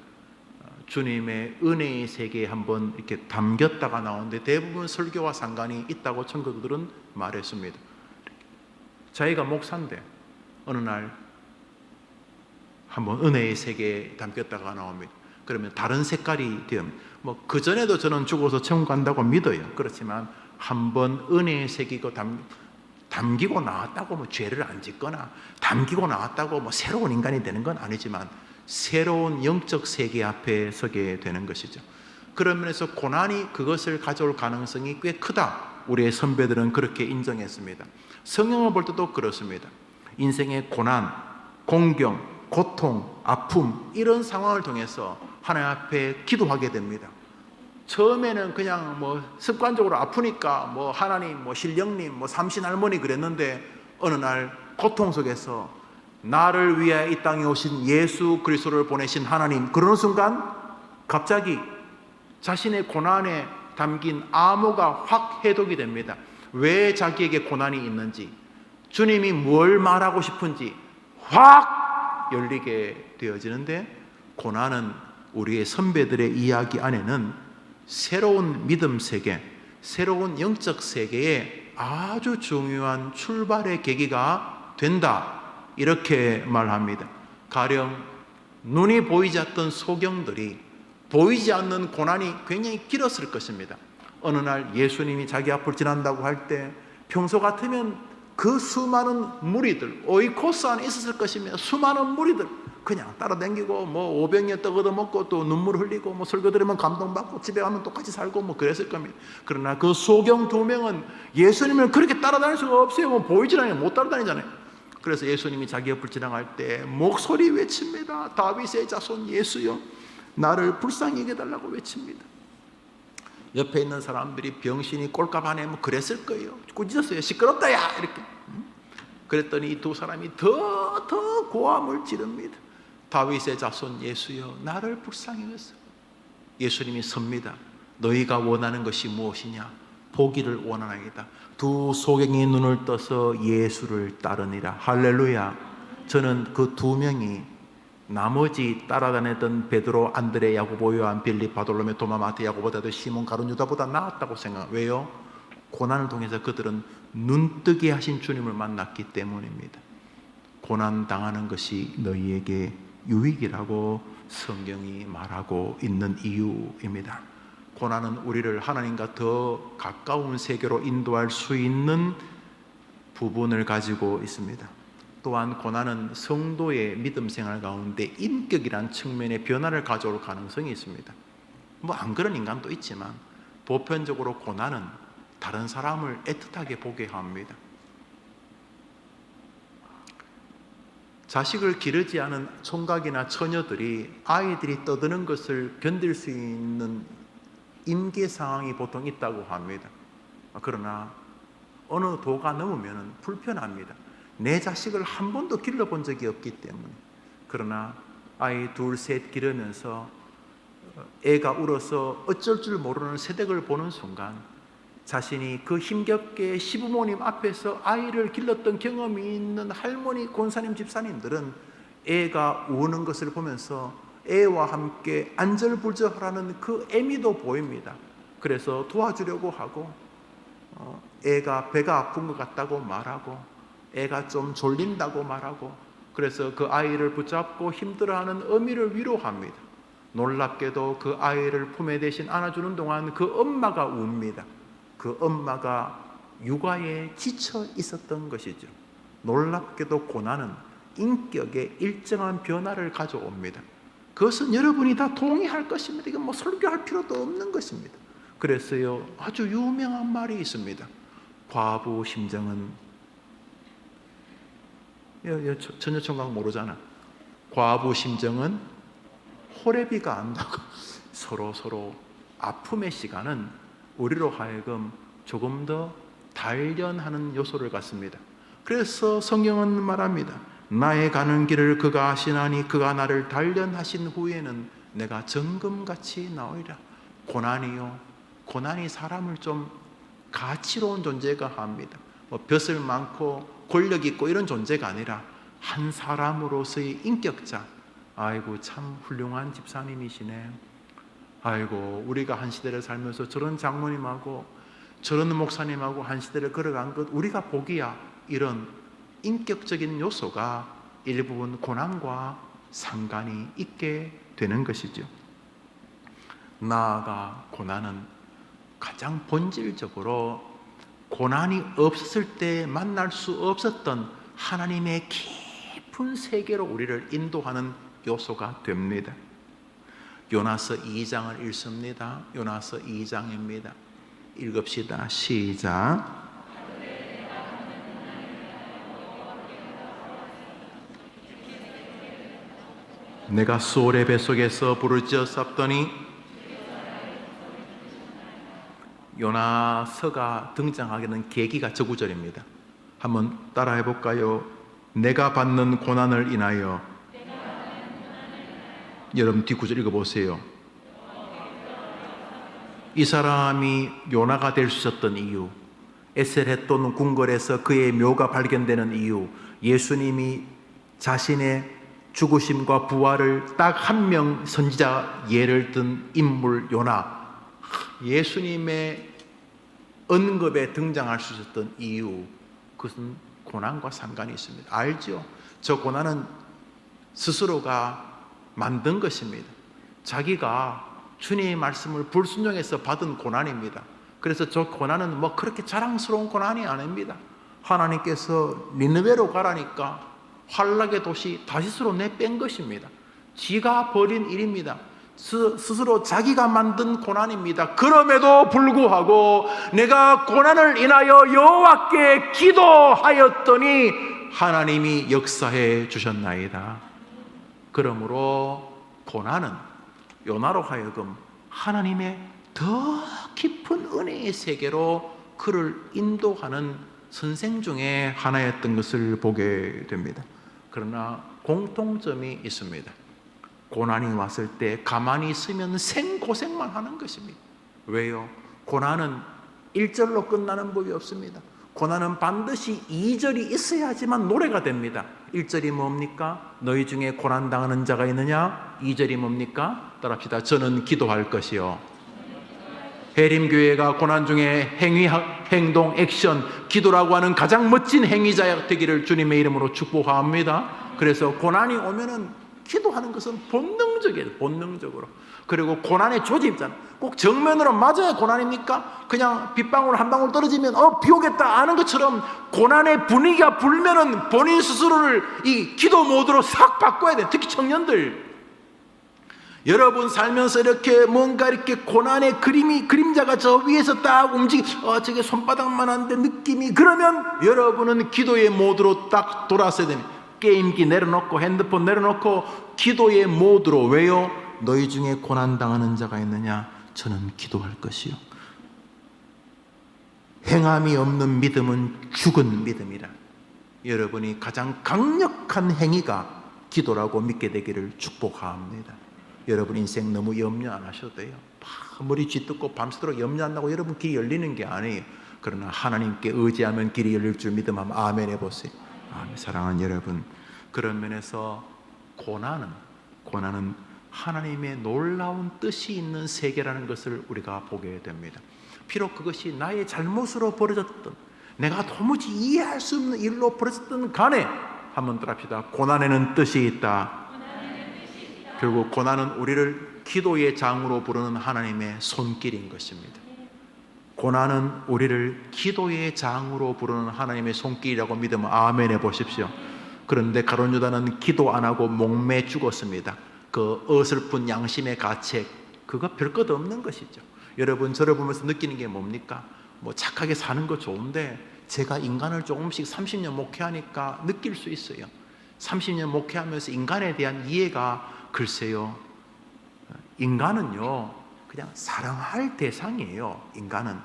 주님의 은혜의 세계에 한번 이렇게 담겼다가 나오는데 대부분 설교와 상관이 있다고 청교도들은 말했습니다. 자기가 목사인데 어느 날 한번 은혜의 세계에 담겼다가 나옵니다. 그러면 다른 색깔이 되면 그 전에도 저는 죽어서 천국 간다고 믿어요. 그렇지만 한번 은혜의 세계가 담기고 나왔다고 죄를 안 짓거나 담기고 나왔다고 새로운 인간이 되는 건 아니지만 새로운 영적 세계 앞에 서게 되는 것이죠. 그런 면에서 고난이 그것을 가져올 가능성이 꽤 크다. 우리의 선배들은 그렇게 인정했습니다. 성경을 볼 때도 그렇습니다. 인생의 고난, 공경, 고통, 아픔 이런 상황을 통해서 하나님 앞에 기도하게 됩니다. 처음에는 그냥 습관적으로 아프니까 하나님, 신령님, 삼신할머니 그랬는데 어느 날 고통 속에서 나를 위해 이 땅에 오신 예수 그리스도를 보내신 하나님, 그러는 순간 갑자기 자신의 고난에 담긴 암호가 확 해독이 됩니다. 왜 자기에게 고난이 있는지, 주님이 뭘 말하고 싶은지 확 열리게 되어지는데, 고난은 우리의 선배들의 이야기 안에는 새로운 믿음 세계, 새로운 영적 세계에 아주 중요한 출발의 계기가 된다, 이렇게 말합니다. 가령 눈이 보이지 않던 소경들이 보이지 않는 고난이 굉장히 길었을 것입니다. 어느 날 예수님이 자기 앞을 지난다고 할 때 평소 같으면 그 수많은 무리들, 오이코스 안에 있었을 것입니다. 수많은 무리들 그냥 따라다니고 오병이어 떡 얻어먹고 또 눈물 흘리고 설교 들으면 감동받고 집에 가면 똑같이 살고 그랬을 겁니다. 그러나 그 소경 2명은 예수님을 그렇게 따라다닐 수가 없어요. 보이지 않아요. 못 따라다니잖아요. 그래서 예수님이 자기 옆을 지나갈 때 목소리 외칩니다. 다윗의 자손 예수여, 나를 불쌍히 여겨달라고 외칩니다. 옆에 있는 사람들이 병신이 꼴값 안에 그랬을 거예요. 꾸짖었어요. 시끄럽다 야, 이렇게. 그랬더니 이 두 사람이 더 고함을 지릅니다. 다윗의 자손 예수여, 나를 불쌍히 여겼어. 예수님이 섭니다. 너희가 원하는 것이 무엇이냐? 보기를 원하나이다. 두 소경이 눈을 떠서 예수를 따르니라. 할렐루야. 저는 그 두 명이 나머지 따라다녔던 베드로, 안드레, 야고보, 요한, 빌립, 바돌로메, 도마, 마태, 야고보다도 시몬, 가룟, 유다보다 나았다고 생각해요. 왜요? 고난을 통해서 그들은 눈뜨게 하신 주님을 만났기 때문입니다. 고난 당하는 것이 너희에게 유익이라고 성경이 말하고 있는 이유입니다. 고난은 우리를 하나님과 더 가까운 세계로 인도할 수 있는 부분을 가지고 있습니다. 또한 고난은 성도의 믿음 생활 가운데 인격이란 측면의 변화를 가져올 가능성이 있습니다. 안 그런 인간도 있지만 보편적으로 고난은 다른 사람을 애틋하게 보게 합니다. 자식을 기르지 않은 총각이나 처녀들이 아이들이 떠드는 것을 견딜 수 있는 임계 상황이 보통 있다고 합니다. 그러나 어느 도가 넘으면 불편합니다. 내 자식을 한 번도 길러본 적이 없기 때문에. 그러나 아이 둘, 셋 기르면서 애가 울어서 어쩔 줄 모르는 새댁을 보는 순간 자신이 그 힘겹게 시부모님 앞에서 아이를 길렀던 경험이 있는 할머니, 권사님, 집사님들은 애가 우는 것을 보면서 애와 함께 안절부절하는 그 애미도 보입니다. 그래서 도와주려고 하고 애가 배가 아픈 것 같다고 말하고 애가 좀 졸린다고 말하고 그래서 그 아이를 붙잡고 힘들어하는 어미를 위로합니다. 놀랍게도 그 아이를 품에 대신 안아주는 동안 그 엄마가 웁니다. 그 엄마가 육아에 지쳐 있었던 것이죠. 놀랍게도 고난은 인격에 일정한 변화를 가져옵니다. 그것은 여러분이 다 동의할 것입니다. 이건 설교할 필요도 없는 것입니다. 그래서요, 아주 유명한 말이 있습니다. 과부 심정은 전혀총각 모르잖아. 과부 심정은 호래비가 안다고. 서로 아픔의 시간은 우리로 하여금 조금 더 단련하는 요소를 갖습니다. 그래서 성경은 말합니다. 나의 가는 길을 그가 아시나니 그가 나를 단련하신 후에는 내가 정금같이 나오리라. 고난이 사람을 좀 가치로운 존재가 합니다. 벼슬 많고 권력 있고 이런 존재가 아니라 한 사람으로서의 인격자. 아이고 참 훌륭한 집사님이시네. 아이고 우리가 한 시대를 살면서 저런 장모님하고 저런 목사님하고 한 시대를 걸어간 것 우리가 보기야. 이런 인격적인 요소가 일부분 고난과 상관이 있게 되는 것이죠. 나아가 고난은 가장 본질적으로 고난이 없었을 때 만날 수 없었던 하나님의 깊은 세계로 우리를 인도하는 요소가 됩니다. 요나서 2장을 읽습니다. 요나서 2장입니다. 읽읍시다. 시작. 내가 수월의 뱃속에서 부르짖어 쌌더니 요나서가 등장하게 된 계기가 저 구절입니다. 한번 따라해 볼까요? 내가 받는 고난을 인하여. 여러분 뒷구절 읽어보세요. 이 사람이 요나가 될 수 있었던 이유, 에셀헷 또는 궁궐에서 그의 묘가 발견되는 이유, 예수님이 자신의 죽으심과 부활을 딱 한 명 선지자 예를 든 인물 요나, 예수님의 언급에 등장할 수 있었던 이유, 그것은 고난과 상관이 있습니다. 알죠? 저 고난은 스스로가 만든 것입니다. 자기가 주님의 말씀을 불순종해서 받은 고난입니다. 그래서 저 고난은 그렇게 자랑스러운 고난이 아닙니다. 하나님께서 니느웨로 가라니까 환락의 도시 다시스로 내뺀 것입니다. 지가 벌인 일입니다. 스스로 자기가 만든 고난입니다. 그럼에도 불구하고 내가 고난을 인하여 여호와께 기도하였더니 하나님이 역사해 주셨나이다. 그러므로 고난은 요나로 하여금 하나님의 더 깊은 은혜의 세계로 그를 인도하는 선생 중에 하나였던 것을 보게 됩니다. 그러나 공통점이 있습니다. 고난이 왔을 때 가만히 있으면 생고생만 하는 것입니다. 왜요? 고난은 1절로 끝나는 법이 없습니다. 고난은 반드시 2절이 있어야지만 노래가 됩니다. 1절이 뭡니까? 너희 중에 고난당하는 자가 있느냐? 2절이 뭡니까? 따라합시다. 저는 기도할 것이요. 해림교회가 고난 중에 행동, 액션, 기도라고 하는 가장 멋진 행위자 되기를 주님의 이름으로 축복합니다. 그래서 고난이 오면은 기도하는 것은 본능적이에요. 본능적으로. 그리고 고난의 조짐 있잖아요. 꼭 정면으로 맞아야 고난입니까? 그냥 빗방울 한 방울 떨어지면 비 오겠다 아는 것처럼 고난의 분위기가 불면은 본인 스스로를 이 기도 모드로 싹 바꿔야 돼요. 특히 청년들. 여러분 살면서 이렇게 뭔가 이렇게 고난의 그림자가 저 위에서 딱 저게 손바닥만한데 느낌이, 그러면 여러분은 기도의 모드로 딱 돌아서야 됩니다. 게임기 내려놓고 핸드폰 내려놓고 기도의 모드로. 왜요? 너희 중에 고난당하는 자가 있느냐? 저는 기도할 것이요. 행함이 없는 믿음은 죽은 믿음이라. 여러분이 가장 강력한 행위가 기도라고 믿게 되기를 축복합니다. 여러분 인생 너무 염려 안 하셔도 돼요. 머리 쥐뜯고 밤새도록 염려한다고 여러분 길이 열리는 게 아니에요. 그러나 하나님께 의지하면 길이 열릴 줄 믿음 한번 아멘 해보세요. 아멘. 사랑하는 여러분, 그런 면에서 고난은 하나님의 놀라운 뜻이 있는 세계라는 것을 우리가 보게 됩니다. 비록 그것이 나의 잘못으로 벌어졌던, 내가 도무지 이해할 수 없는 일로 벌어졌던 간에 한번 따라합시다. 고난에는 뜻이 있다. 결국 고난은 우리를 기도의 장으로 부르는 하나님의 손길인 것입니다. 고난은 우리를 기도의 장으로 부르는 하나님의 손길이라고 믿으면 아멘 해보십시오. 그런데 가룟 유다는 기도 안 하고 목매 죽었습니다. 그 어설픈 양심의 가책, 그거 별것 없는 것이죠. 여러분 저를 보면서 느끼는 게 뭡니까? 착하게 사는 거 좋은데 제가 인간을 조금씩 30년 목회하니까 느낄 수 있어요. 30년 목회하면서 인간에 대한 이해가, 글쎄요, 인간은요 그냥 사랑할 대상이에요. 인간은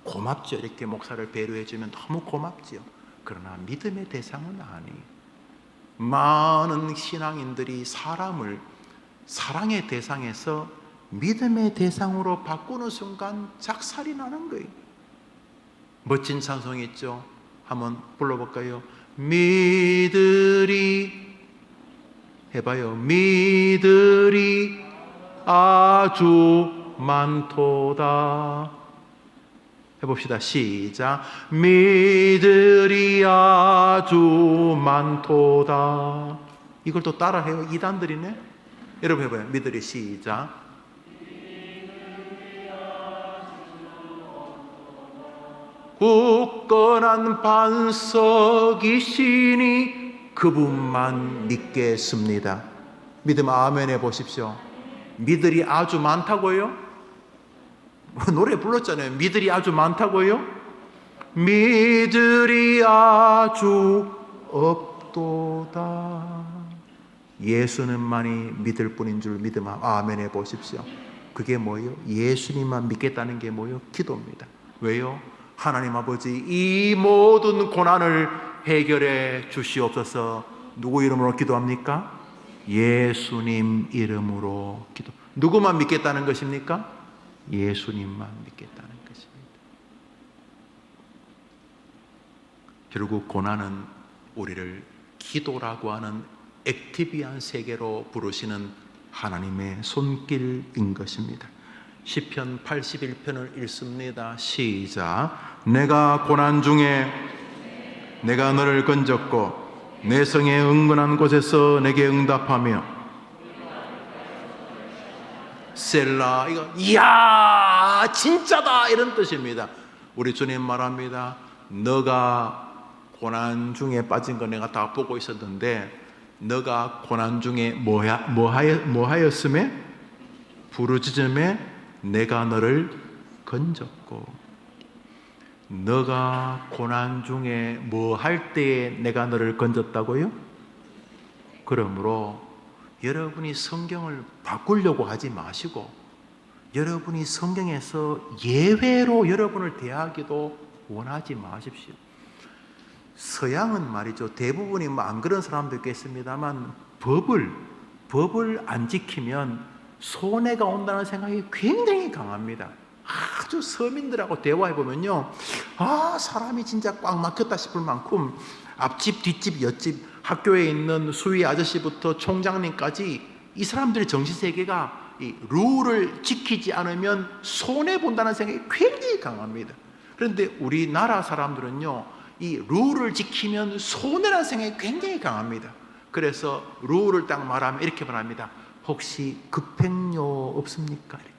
고맙죠. 이렇게 목사를 배려해주면 너무 고맙죠. 그러나 믿음의 대상은 아니에요. 많은 신앙인들이 사람을 사랑의 대상에서 믿음의 대상으로 바꾸는 순간 작살이 나는 거예요. 멋진 찬송이 있죠. 한번 불러볼까요? 믿으리 해봐요. 믿으리 아주 많도다. 해봅시다. 시작. 믿으리 아주 많도다. 이걸 또 따라해요. 이단들이네. 여러분 해봐요. 믿으리. 시작. 굳건한 반석이시니 그분만 믿겠습니다. 믿으면 아멘 해보십시오. 믿으리 아주 많다고요? 노래 불렀잖아요. 믿으리 아주 많다고요? 믿으리 아주 없도다. 예수님만이 믿을 뿐인 줄 믿으면 아멘 해보십시오. 그게 뭐예요? 예수님만 믿겠다는 게 뭐예요? 기도입니다. 왜요? 하나님 아버지, 이 모든 고난을 해결해 주시옵소서. 누구 이름으로 기도합니까? 예수님 이름으로 기도. 누구만 믿겠다는 것입니까? 예수님만 믿겠다는 것입니다. 결국 고난은 우리를 기도라고 하는 액티비한 세계로 부르시는 하나님의 손길인 것입니다. 시편 81편을 읽습니다. 시작. 내가 고난 중에 내가 너를 건졌고 내 성의 은근한 곳에서 내게 응답하며. 셀라. 이거 이야 진짜다 이런 뜻입니다. 우리 주님 말합니다. 너가 고난 중에 빠진 거 내가 다 보고 있었는데 너가 고난 중에 뭐하였음에 부르짖음에 내가 너를 건졌고. 너가 고난 중에 뭐 할 때에 내가 너를 건졌다고요? 그러므로 여러분이 성경을 바꾸려고 하지 마시고 여러분이 성경에서 예외로 여러분을 대하기도 원하지 마십시오. 서양은 말이죠. 대부분이 안 그런 사람도 있겠습니다만 법을 안 지키면 손해가 온다는 생각이 굉장히 강합니다. 아주 서민들하고 대화해 보면요, 사람이 진짜 꽉 막혔다 싶을 만큼 앞집, 뒷집, 옆집, 학교에 있는 수위 아저씨부터 총장님까지 이 사람들의 정치 세계가 이 룰을 지키지 않으면 손해 본다는 생각이 굉장히 강합니다. 그런데 우리나라 사람들은요, 이 룰을 지키면 손해라는 생각이 굉장히 강합니다. 그래서 룰을 딱 말하면 이렇게 말합니다. 혹시 급행료 없습니까? 이렇게.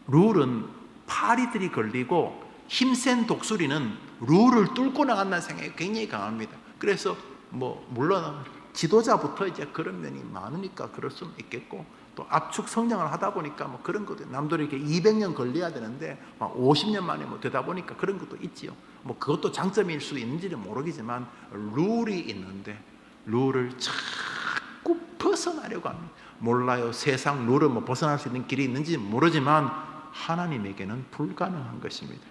룰은 파리들이 걸리고 힘센 독수리는 룰을 뚫고 나간다는 생각이 굉장히 강합니다. 그래서 물론 지도자부터 이제 그런 면이 많으니까 그럴 수는 있겠고, 또 압축 성장을 하다 보니까 그런 것도, 남들이 이렇게 200년 걸려야 되는데 50년 만에 되다 보니까 그런 것도 있지요. 그것도 장점일 수 있는지는 모르겠지만 룰이 있는데 룰을 자꾸 벗어나려고 합니다. 몰라요. 세상 룰을 벗어날 수 있는 길이 있는지 모르지만 하나님에게는 불가능한 것입니다.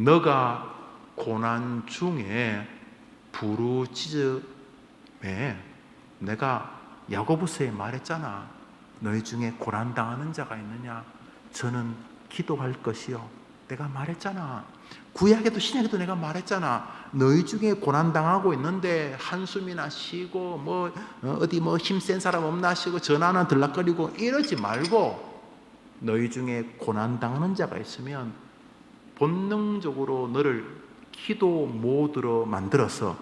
너가 고난 중에 부르짖음에 내가 야고보서에 말했잖아. 너희 중에 고난당하는 자가 있느냐? 저는 기도할 것이요. 내가 말했잖아. 구약에도 신약에도 내가 말했잖아. 너희 중에 고난당하고 있는데 한숨이나 쉬고 어디 힘센 사람 없나 쉬고 전화나 들락거리고 이러지 말고, 너희 중에 고난당하는 자가 있으면 본능적으로 너를 기도 모드로 만들어서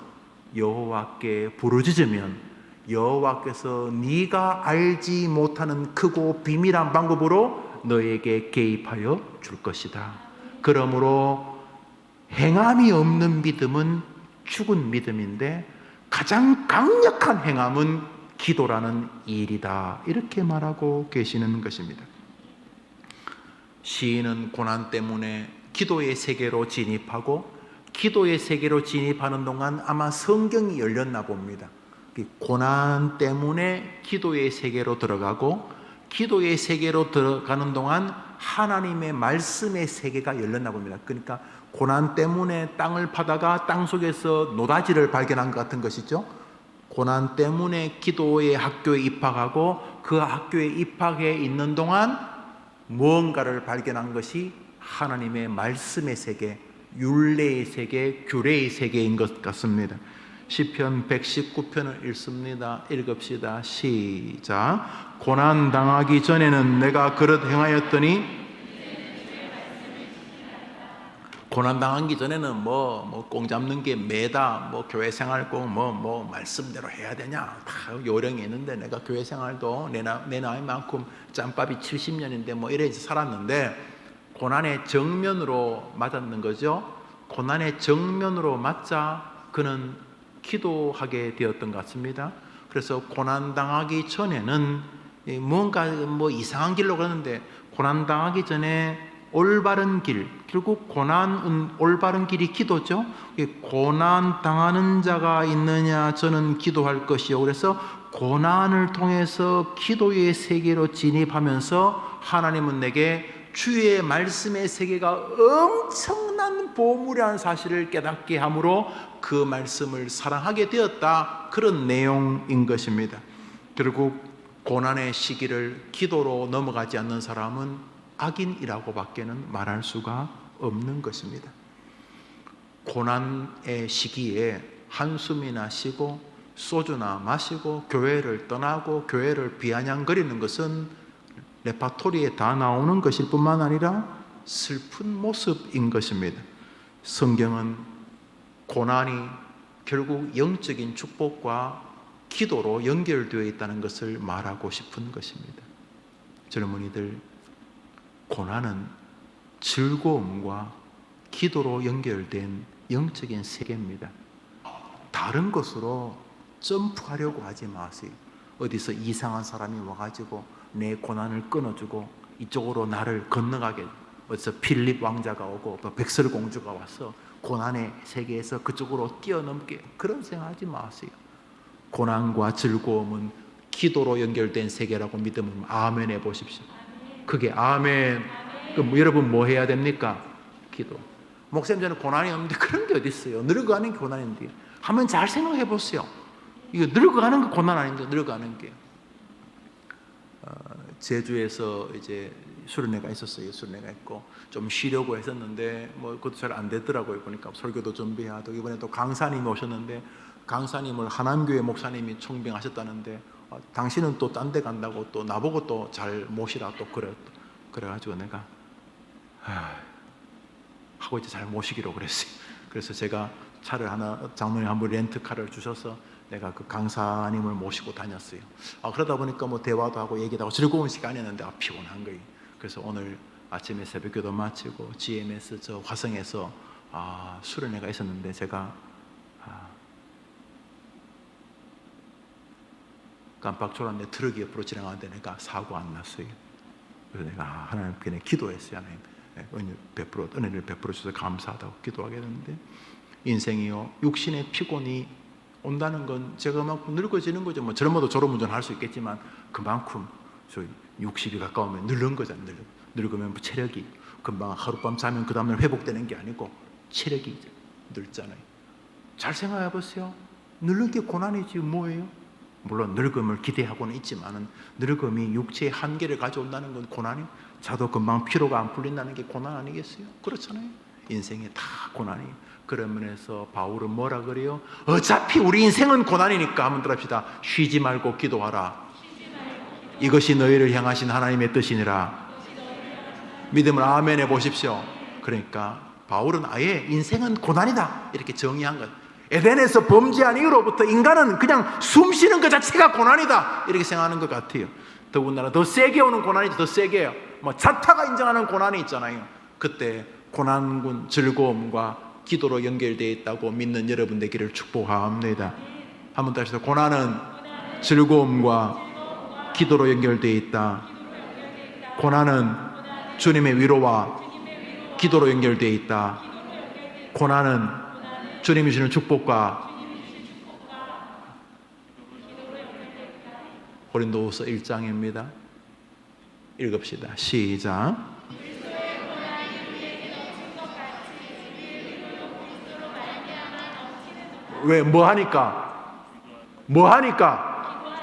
여호와께 부르짖으면 여호와께서 네가 알지 못하는 크고 비밀한 방법으로 너에게 개입하여 줄 것이다. 그러므로 행함이 없는 믿음은 죽은 믿음인데 가장 강력한 행함은 기도라는 일이다. 이렇게 말하고 계시는 것입니다. 시인은 고난 때문에 기도의 세계로 진입하고, 기도의 세계로 진입하는 동안 아마 성경이 열렸나 봅니다. 고난 때문에 기도의 세계로 들어가고, 기도의 세계로 들어가는 동안 하나님의 말씀의 세계가 열렸나 봅니다. 그러니까 고난 때문에 땅을 파다가 땅 속에서 노다지를 발견한 것 같은 것이죠. 고난 때문에 기도의 학교에 입학하고 그 학교에 입학해 있는 동안 무언가를 발견한 것이 하나님의 말씀의 세계, 율례의 세계, 규례의 세계인 것 같습니다. 시편 119편을 읽습니다. 읽읍시다. 시작. 고난 당하기 전에는 내가 그릇 행하였더니, 고난 당하기 전에는 꽁 잡는 게 매다, 교회 생활 꼭 말씀대로 해야 되냐, 다 요령이 있는데, 내가 교회 생활도 내 나이만큼 짬밥이 70년인데 이래 살았는데, 고난의 정면으로 맞았는 거죠. 고난의 정면으로 맞자 그는 기도하게 되었던 것 같습니다. 그래서 고난 당하기 전에는 뭔가 이상한 길로 가는데, 고난 당하기 전에 올바른 길, 결국 고난은 올바른 길이 기도죠. 고난 당하는 자가 있느냐, 저는 기도할 것이요. 그래서 고난을 통해서 기도의 세계로 진입하면서 하나님은 내게 주의 말씀의 세계가 엄청난 보물이라는 사실을 깨닫게 함으로 그 말씀을 사랑하게 되었다. 그런 내용인 것입니다. 결국 고난의 시기를 기도로 넘어가지 않는 사람은 악인이라고 밖에는 말할 수가 없는 것입니다. 고난의 시기에 한숨이나 쉬고 소주나 마시고 교회를 떠나고 교회를 비아냥거리는 것은 레파토리에 다 나오는 것일 뿐만 아니라 슬픈 모습인 것입니다. 성경은 고난이 결국 영적인 축복과 기도로 연결되어 있다는 것을 말하고 싶은 것입니다. 젊은이들, 고난은 즐거움과 기도로 연결된 영적인 세계입니다. 다른 것으로 점프하려고 하지 마세요. 어디서 이상한 사람이 와가지고 내 고난을 끊어주고 이쪽으로 나를 건너가게, 어디서 필립 왕자가 오고 백설공주가 와서 고난의 세계에서 그쪽으로 뛰어넘게, 그런 생각하지 마세요. 고난과 즐거움은 기도로 연결된 세계라고 믿으면 아멘 해보십시오. 그게 아멘. 그럼 여러분 뭐 해야 됩니까? 기도. 목사님, 저는 고난이 없는데 그런 게 어디 있어요? 늙어가는 게 고난인데. 한번 잘 생각해 보세요. 이거 늙어가는 거 고난 아닌데, 늙어가는 게. 제주에서 이제 수련회가 있었어요. 수련회가 있고 좀 쉬려고 했었는데 뭐 그것도 잘 안 되더라고요. 보니까 설교도 준비하고 이번에 또 강사님이 오셨는데 강사님을 하남교회 목사님이 청빙하셨다는데 당신은 또 딴 데 간다고 또 나보고 또 잘 모시라 또 그래가지고 내가 하고 이제 잘 모시기로 그랬어요. 그래서 제가 차를 하나, 장로님 한 분 렌트카를 주셔서 내가 그 강사님을 모시고 다녔어요. 그러다 보니까 뭐 대화도 하고 얘기도 하고 즐거운 시간이었는데 피곤한 거예요. 그래서 오늘 아침에 새벽기도 마치고 GMS 저 화성에서 수련회가 있었는데 제가 깜빡 졸았는데 트럭이 옆으로 지나가는데 내가 사고 안 났어요. 그래서 내가 하나님께 기도했어요. 하나님 은혜를 베풀어 주셔서 감사하다고 기도하게 됐는데, 인생이요 육신의 피곤이 온다는 건 제가 막 늙어지는 거죠. 뭐 젊어도 졸음운전 할 수 있겠지만 그만큼 저 60이 가까우면 늙은 거잖아요. 늙으면 체력이 금방 하룻밤 자면 그 다음날 회복되는 게 아니고 체력이 늙잖아요. 잘 생각해 보세요. 늙는 게 고난이지 뭐예요? 물론 늙음을 기대하고는 있지만은 늙음이 육체의 한계를 가져온다는 건 고난이, 자도 금방 피로가 안 풀린다는 게 고난 아니겠어요? 그렇잖아요. 인생이 다 고난이에요. 그런 면에서 바울은 뭐라 그래요? 어차피 우리 인생은 고난이니까 한번 들읍시다. 쉬지 말고 기도하라. 이것이 너희를 향하신 하나님의 뜻이니라. 믿음을 아멘 해보십시오. 그러니까 바울은 아예 인생은 고난이다 이렇게 정의한 것. 에덴에서 범죄한 이후로부터 인간은 그냥 숨 쉬는 것 자체가 고난이다 이렇게 생각하는 것 같아요. 더군다나 더 세게 오는 고난이죠. 더 세게요. 뭐 자타가 인정하는 고난이 있잖아요. 그때 고난군 즐거움과 기도로 연결되어 있다고 믿는 여러분 되기를 축복합니다. 한번 다시 더, 고난은 즐거움과 기도로 연결되어 있다. 고난은 주님의 위로와 기도로 연결되어 있다. 고난은 주님이 주시는 축복과 고린도후서 1장입니다. 읽읍시다. 시작. 왜? 뭐 하니까?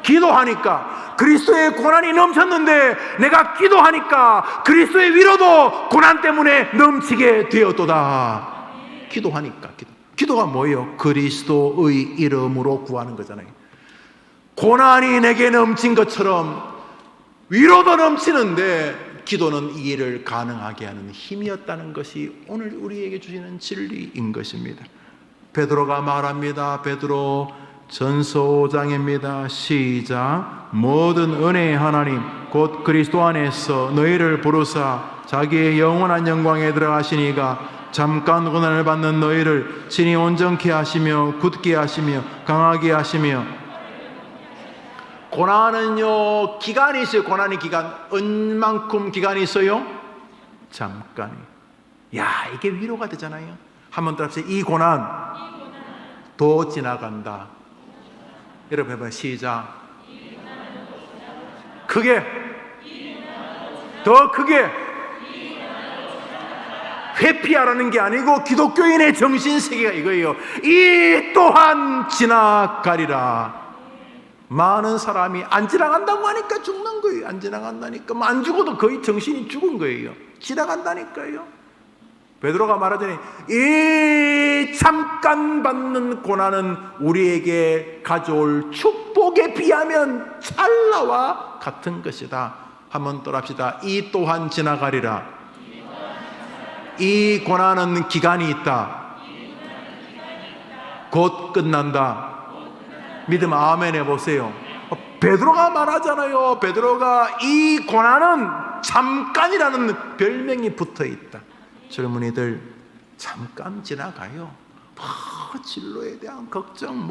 기도하니까. 그리스도의 고난이 넘쳤는데 내가 기도하니까 그리스도의 위로도 고난 때문에 넘치게 되었도다. 기도하니까. 기도가 뭐예요? 그리스도의 이름으로 구하는 거잖아요. 고난이 내게 넘친 것처럼 위로도 넘치는데 기도는 이 일을 가능하게 하는 힘이었다는 것이 오늘 우리에게 주시는 진리인 것입니다. 베드로가 말합니다. 베드로 전서 5장입니다. 시작. 모든 은혜의 하나님 곧 그리스도 안에서 너희를 부르사 자기의 영원한 영광에 들어가시니가 잠깐 고난을 받는 너희를 친히 온전케 하시며 굳게 하시며 강하게 하시며. 고난은요 기간이 있어요. 고난이 기간. 얼만큼 기간이 있어요? 잠깐이. 야, 이게 위로가 되잖아요. 한번 더 합시다. 이 고난 더 지나간다. 여러분 해봐요. 시작. 크게, 더 크게. 회피하라는 게 아니고 기독교인의 정신세계가 이거예요. 이 또한 지나가리라. 많은 사람이 안 지나간다고 하니까 죽는 거예요. 안 지나간다니까. 안 죽어도 거의 정신이 죽은 거예요. 지나간다니까요. 베드로가 말하자니 이 잠깐 받는 고난은 우리에게 가져올 축복에 비하면 찰나와 같은 것이다. 한번 또 합시다. 이 또한 지나가리라. 이 고난은 기간이 있다. 곧 끝난다. 믿음 아멘 해보세요. 베드로가 말하잖아요. 베드로가 이 고난은 잠깐이라는 별명이 붙어있다. 젊은이들 잠깐 지나가요. 진로에 대한 걱정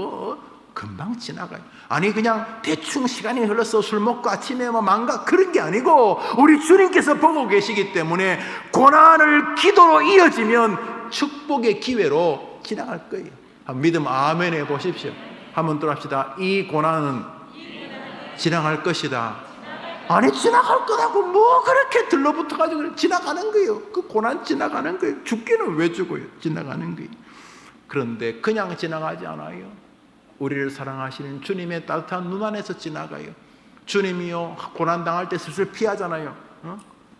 금방 지나가요. 아니 그냥 대충 시간이 흘러서 술 먹고 아침에 망가 그런 게 아니고 우리 주님께서 보고 계시기 때문에 고난을 기도로 이어지면 축복의 기회로 지나갈 거예요. 믿음 아멘 해보십시오. 한번 또 합시다. 이 고난은 지나갈 것이다. 아니 지나갈 거라고 뭐 그렇게 들러붙어가지고 지나가는 거예요. 그 고난 지나가는 거예요. 죽기는 왜 죽어요? 지나가는 거예요. 그런데 그냥 지나가지 않아요. 우리를 사랑하시는 주님의 따뜻한 눈 안에서 지나가요. 주님이요 고난 당할 때 슬슬 피하잖아요.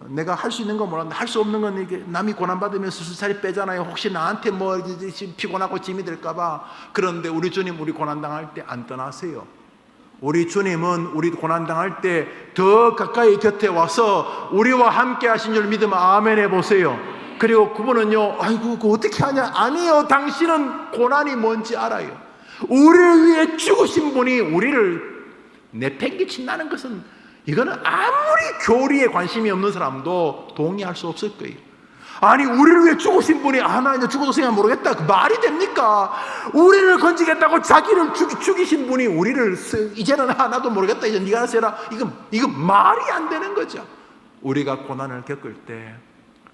내가 할 수 있는 건 몰랐는데 할 수 없는 건 이게 남이 고난받으면 스스로 빼잖아요. 혹시 나한테 뭐 피곤하고 짐이 될까봐. 그런데 우리 주님 우리 고난당할 때 안 떠나세요. 우리 주님은 우리 고난당할 때 더 가까이 곁에 와서 우리와 함께 하신 줄 믿으면 아멘 해보세요. 그리고 그분은요, 아이고 그거 어떻게 하냐. 아니요, 당신은 고난이 뭔지 알아요. 우리를 위해 죽으신 분이 우리를 내팽개친다는 것은, 이거는 아무리 교리에 관심이 없는 사람도 동의할 수 없을 거예요. 아니 우리를 위해 죽으신 분이 나 이제 죽어도 생각 모르겠다, 그 말이 됩니까? 우리를 건지겠다고 자기를 죽이신 분이 우리를 이제는 나도 모르겠다, 이제 네가 알아서 해라, 이거 말이 안 되는 거죠. 우리가 고난을 겪을 때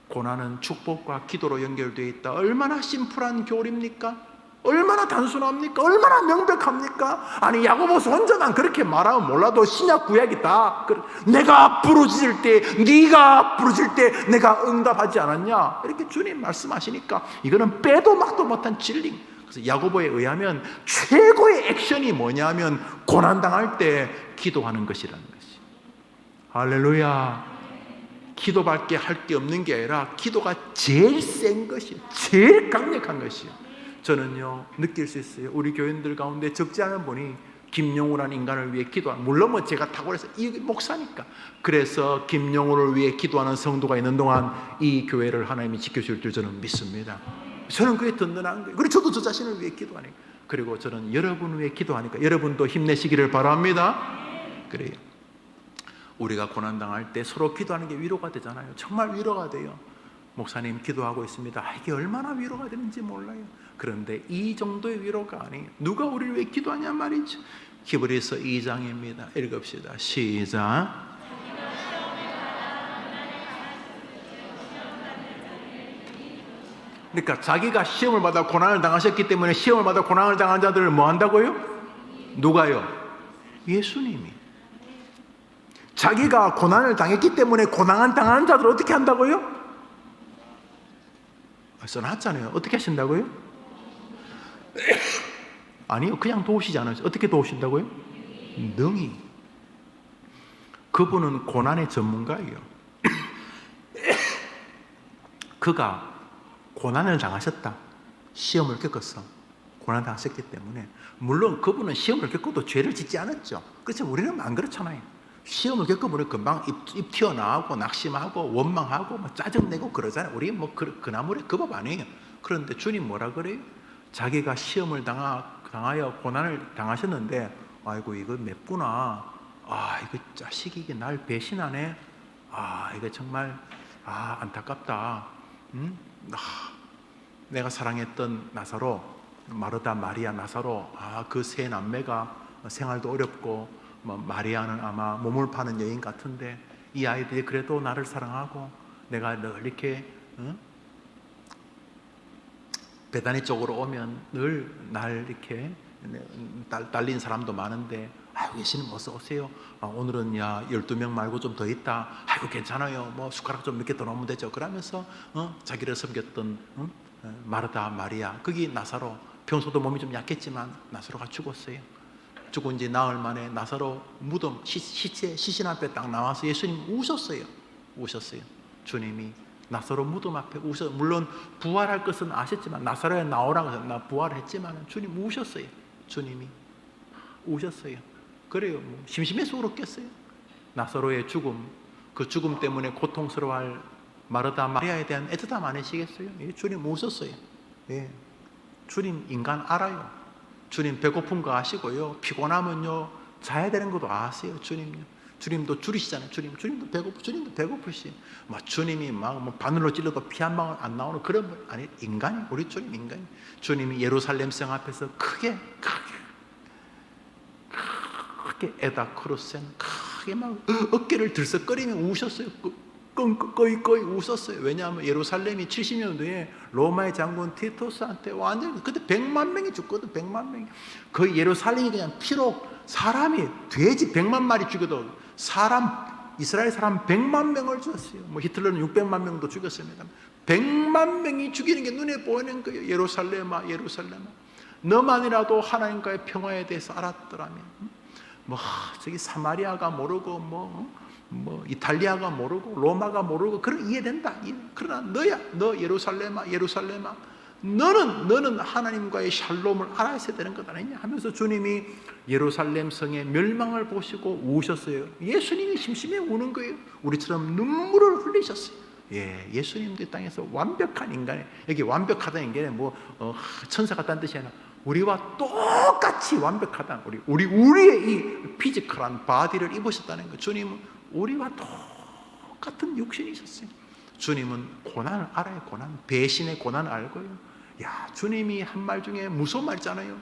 고난은 축복과 기도로 연결되어 있다. 얼마나 심플한 교리입니까? 얼마나 단순합니까? 얼마나 명백합니까? 아니 야고보서 혼자만 그렇게 말하면 몰라도 신약 구약이 다 내가 부르짖을 때, 네가 부르짖을 때 내가 응답하지 않았냐, 이렇게 주님 말씀하시니까 이거는 빼도 막도 못한 진리. 그래서 야고보에 의하면 최고의 액션이 뭐냐면 고난당할 때 기도하는 것이라는 것이. 할렐루야. 기도밖에 할 게 없는 게 아니라 기도가 제일 센 것이에요. 제일 강력한 것이에요. 저는요 느낄 수 있어요. 우리 교인들 가운데 적지 않은 분이 김용우라는 인간을 위해 기도하는, 물론 뭐 제가 탁월해서 이 목사니까, 그래서 김용우를 위해 기도하는 성도가 있는 동안 이 교회를 하나님이 지켜줄 줄 저는 믿습니다. 저는 그게 든든한 거예요. 그리고 저도 저 자신을 위해 기도하니까, 그리고 저는 여러분을 위해 기도하니까 여러분도 힘내시기를 바랍니다. 그래요. 우리가 고난당할 때 서로 기도하는 게 위로가 되잖아요. 정말 위로가 돼요. 목사님 기도하고 있습니다. 이게 얼마나 위로가 되는지 몰라요. 그런데 이 정도의 위로가 아니에요. 누가 우리를 왜 기도하냐 말이죠. 히브리서 2장입니다. 읽읍시다. 시작. 그러니까 자기가 시험을 받아 고난을 당하셨기 때문에 시험을 받아 고난을 당한 자들을 뭐 한다고요? 누가요? 예수님이. 자기가 고난을 당했기 때문에 고난을 당하는 자들을 어떻게 한다고요? 써놨잖아요. 어떻게 하신다고요? 아니요, 그냥 도우시지 않아요. 어떻게 도우신다고요? 능히. 그분은 고난의 전문가예요. 그가 고난을 당하셨다, 시험을 겪었어, 고난을 당하셨기 때문에, 물론 그분은 시험을 겪어도 죄를 짓지 않았죠. 그렇지만 우리는 안 그렇잖아요. 시험을 겪어보면 금방 입 튀어나오고 낙심하고 원망하고 뭐 짜증내고 그러잖아요. 우리 뭐 그 나물의 그 법 아니에요. 그런데 주님 뭐라 그래요? 자기가 시험을 당하여 고난을 당하셨는데, 아이고 이거 맵구나, 이거 자식이 이게 날 배신하네, 이거 정말 안타깝다. 내가 사랑했던 나사로, 마르다, 마리아, 나사로, 그 세 남매가 생활도 어렵고, 마리아는 아마 몸을 파는 여인 같은데 이 아이들이 그래도 나를 사랑하고 내가 늘 이렇게 베다니 쪽으로 오면 늘 날 이렇게 딸린 사람도 많은데, 아이고 예수님 어서 오세요. 오늘은 12명 말고 좀 더 있다. 아이고 괜찮아요. 뭐 숟가락 좀 몇 개 더 넣으면 되죠. 그러면서 자기를 섬겼던 마르다, 마리아, 거기 나사로, 평소도 몸이 좀 약했지만 나사로가 죽었어요. 죽은 지 나흘 만에 나사로 무덤 시신 앞에 딱 나와서 예수님 우셨어요. 주님이 나사로 무덤 앞에 우셔. 물론 부활할 것은 아셨지만, 나사로에 나오라고 해서 나 부활했지만 주님 우셨어요. 주님이 우셨어요. 그래요. 뭐 심심해서 울었겠어요. 나사로의 죽음, 그 죽음 때문에 고통스러워할 마르다, 마리아에 대한 애틋함 아니시겠어요? 주님 우셨어요. 주님 인간 알아요. 주님 배고픈 거 아시고요, 피곤하면요 자야 되는 것도 아세요. 주님도 줄이시잖아요. 주님도 배고프시. 주님이 바늘로 찔러도 피 한 방울 안 나오는 그런 분 아니, 인간이, 우리 주님 인간이. 주님이 예루살렘 성 앞에서 크게 에다 크루센 크게 막 어깨를 들썩거리며 우셨어요. 거의 웃었어요. 왜냐하면 예루살렘이 70년 뒤에 로마의 장군 티토스한테 완전히, 그때 100만 명이 죽거든. 100만 명이. 거의 예루살렘이 그냥 피로, 사람이 돼지 100만 마리 죽여도 이스라엘 사람 100만 명을 죽였어요. 히틀러는 600만 명도 죽였습니다. 100만 명이 죽이는 게 눈에 보이는 거예요. 예루살렘아 너만이라도 하나님과의 평화에 대해서 알았더라면, 저기 사마리아가 모르고 뭐 이탈리아가 모르고 로마가 모르고 그런 이해된다. 그러나 너 예루살렘아 예루살렘아 너는 하나님과의 샬롬을 알아야 되는 것 아니냐 하면서 주님이 예루살렘 성의 멸망을 보시고 우셨어요. 예수님이 심심해 우는 거예요. 우리처럼 눈물을 흘리셨어요. 예수님도 이 땅에서 완벽한 인간이, 여기 완벽하다는 게 뭐 천사 같다는 뜻이 아니라 우리와 똑같이 완벽하다. 우리의 이 피지컬한 바디를 입으셨다는 거예요. 주님은 우리와 똑같은 육신이 있었어요. 주님은 고난을 알아요. 배신의 고난을 알고요. 주님이 한 말 중에 무서운 말 있잖아요.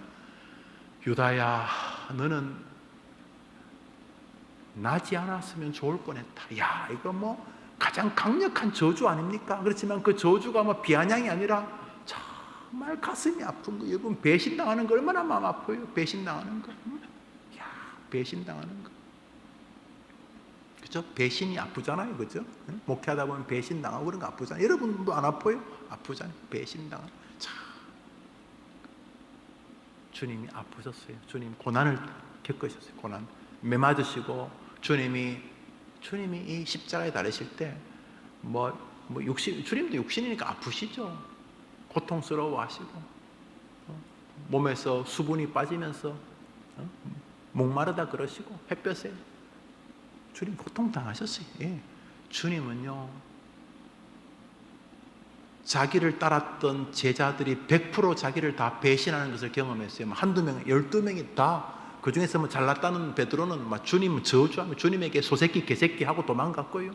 유다야, 너는 나지 않았으면 좋을 뻔했다. 이거 뭐 가장 강력한 저주 아닙니까? 그렇지만 그 저주가 뭐 비아냥이 아니라 정말 가슴이 아픈 거. 여러분, 배신당하는 거 얼마나 마음 아파요? 배신당하는 거. 배신당하는 거. 그죠? 배신이 아프잖아요. 그죠? 목회하다 보면 배신당하고 그런 거 아프잖아요. 여러분도 안 아파요? 아프잖아요. 배신당하는. 주님이 아프셨어요. 주님 고난을 겪으셨어요. 고난. 매 맞으시고 주님이 이 십자가에 달리실 때 주님도 육신이니까 아프시죠. 고통스러워하시고 몸에서 수분이 빠지면서 목마르다 그러시고 햇볕에 주님 고통당하셨어요. 주님은요, 자기를 따랐던 제자들이 100% 자기를 다 배신하는 것을 경험했어요. 한두 명, 12명이 다, 그 중에서 뭐 잘났다는 베드로는 주님 저주하며 주님에게 소새끼 개새끼 하고 도망갔고요.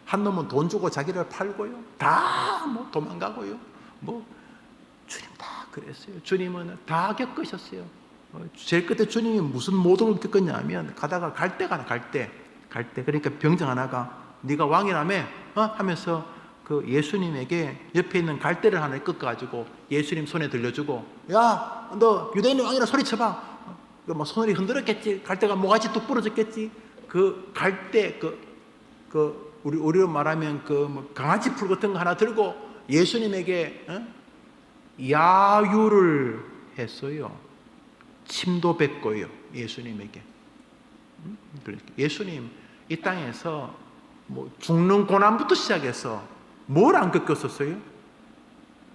한 놈은 돈 주고 자기를 팔고요. 다 도망가고요. 주님 다 그랬어요. 주님은 다 겪으셨어요. 제일 끝에 주님이 무슨 모독을 겪었냐 하면, 가다가 갈 때 그러니까 병정 하나가 네가 왕이라며 하면서 그 예수님에게 옆에 있는 갈대를 하나 꺾어가지고 예수님 손에 들려주고, 야, 너 유대인 왕이라 소리쳐봐. 손을 흔들었겠지. 갈대가 모가지 뚝 부러졌겠지. 그 갈대, 우리로 말하면 강아지 풀 같은 거 하나 들고 예수님에게 야유를 했어요. 침도 뱉고요. 예수님에게. 예수님 이 땅에서 죽는 고난부터 시작해서 뭘 안 겪었었어요?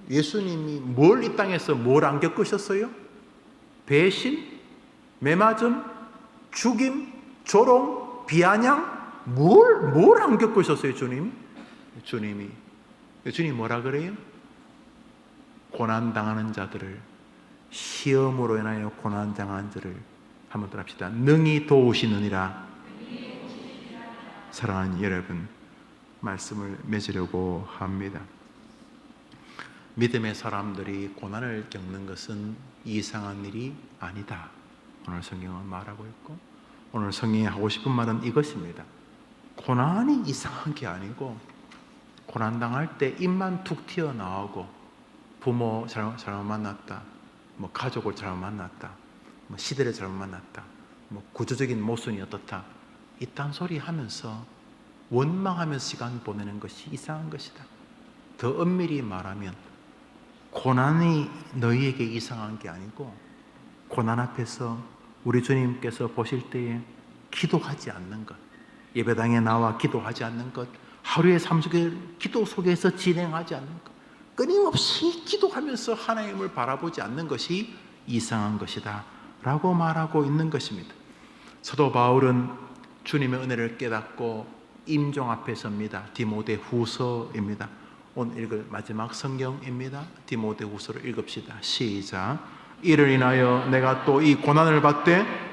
예수님이 이 땅에서 뭘 안 겪으셨어요? 배신, 매맞음, 죽임, 조롱, 비아냥, 뭘 안 겪으셨어요, 주님이 뭐라 그래요? 고난당하는 자들을, 시험으로 인하여 고난당한 자를 한번 더 합시다. 능히 도우시느니라. 사랑하는 여러분, 말씀을 맺으려고 합니다. 믿음의 사람들이 고난을 겪는 것은 이상한 일이 아니다. 오늘 성경은 말하고 있고, 오늘 성경이 하고 싶은 말은 이것입니다. 고난이 이상한 게 아니고, 고난당할 때 입만 툭 튀어나오고 부모 잘못 만났다, 가족을 잘못 만났다, 시대를 잘못 만났다, 구조적인 모순이 어떻다, 이딴 소리 하면서 원망하면서 시간 보내는 것이 이상한 것이다. 더 엄밀히 말하면 고난이 너희에게 이상한 게 아니고, 고난 앞에서 우리 주님께서 보실 때에 기도하지 않는 것, 예배당에 나와 기도하지 않는 것, 하루의 삶 속에 기도 속에서 진행하지 않는 것, 끊임없이 기도하면서 하나님을 바라보지 않는 것이 이상한 것이다 라고 말하고 있는 것입니다. 사도 바울은 주님의 은혜를 깨닫고 임종 앞에 섭니다. 디모데후서입니다. 오늘 읽을 마지막 성경입니다. 디모데후서를 읽읍시다. 시작. 이를 인하여 내가 또 이 고난을 받되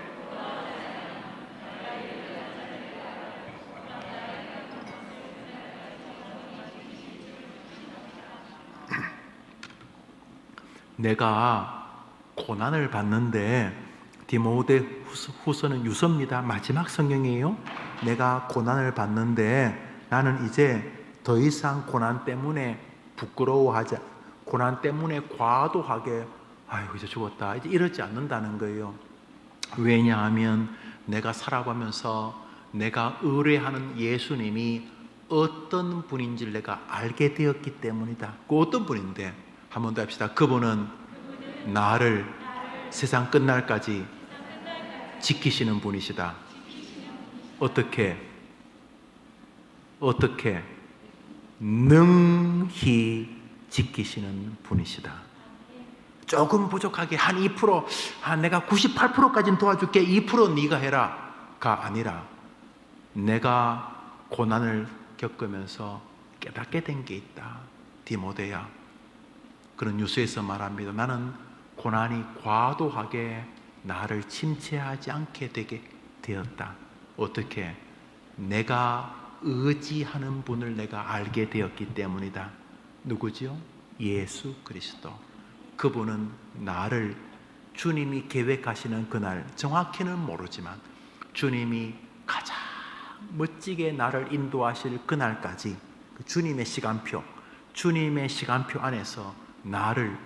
내가 고난을 받는데, 디모데후서는 유서입니다. 마지막 성경이에요. 내가 고난을 받는데 나는 이제 더 이상 고난 때문에 부끄러워하지, 고난 때문에 과도하게 이제 죽었다, 이제 이러지 않는다는 거예요. 왜냐하면 내가 살아가면서 내가 의뢰하는 예수님이 어떤 분인지를 내가 알게 되었기 때문이다. 그 어떤 분인데, 한 번 더 합시다. 그분은 나를 세상 끝날까지 지키시는 분이시다. 어떻게? 어떻게? 능히 지키시는 분이시다. 조금 부족하게 한 2%, 내가 98%까지는 도와줄게, 2% 네가 해라가 아니라 내가 고난을 겪으면서 깨닫게 된 게 있다. 디모데야, 그런 뉴스에서 말합니다. 나는 고난이 과도하게 나를 침체하지 않게 되게 되었다. 어떻게? 내가 의지하는 분을 내가 알게 되었기 때문이다. 누구지요? 예수 그리스도. 그분은 나를, 주님이 계획하시는 그날, 정확히는 모르지만 주님이 가장 멋지게 나를 인도하실 그날까지 주님의 시간표 안에서 나를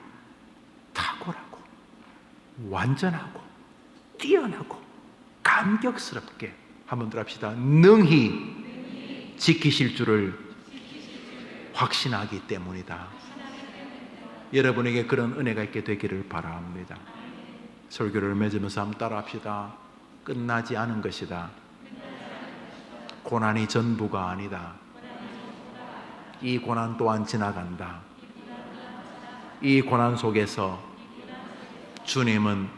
탁월하고 완전하고 뛰어나고 감격스럽게, 한번 더 합시다. 능히 지키실 줄을 확신하기 때문이다. 여러분에게 그런 은혜가 있게 되기를 바랍니다. 설교를 맺으면서 한번 따라합시다. 끝나지 않은 것이다. 고난이 전부가 아니다. 이 고난 또한 지나간다. 이 고난 속에서 주님은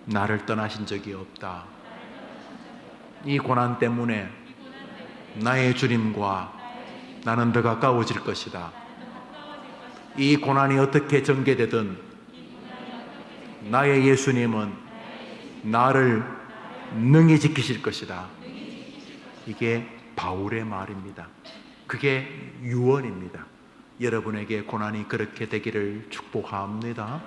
나를 떠나신 적이 없다. 이 고난 때문에 나의 주님과 나는 더 가까워질 것이다. 이 고난이 어떻게 전개되든 나의 예수님은 나를 능히 지키실 것이다. 이게 바울의 말입니다. 그게 유언입니다. 여러분에게 고난이 그렇게 되기를 축복합니다.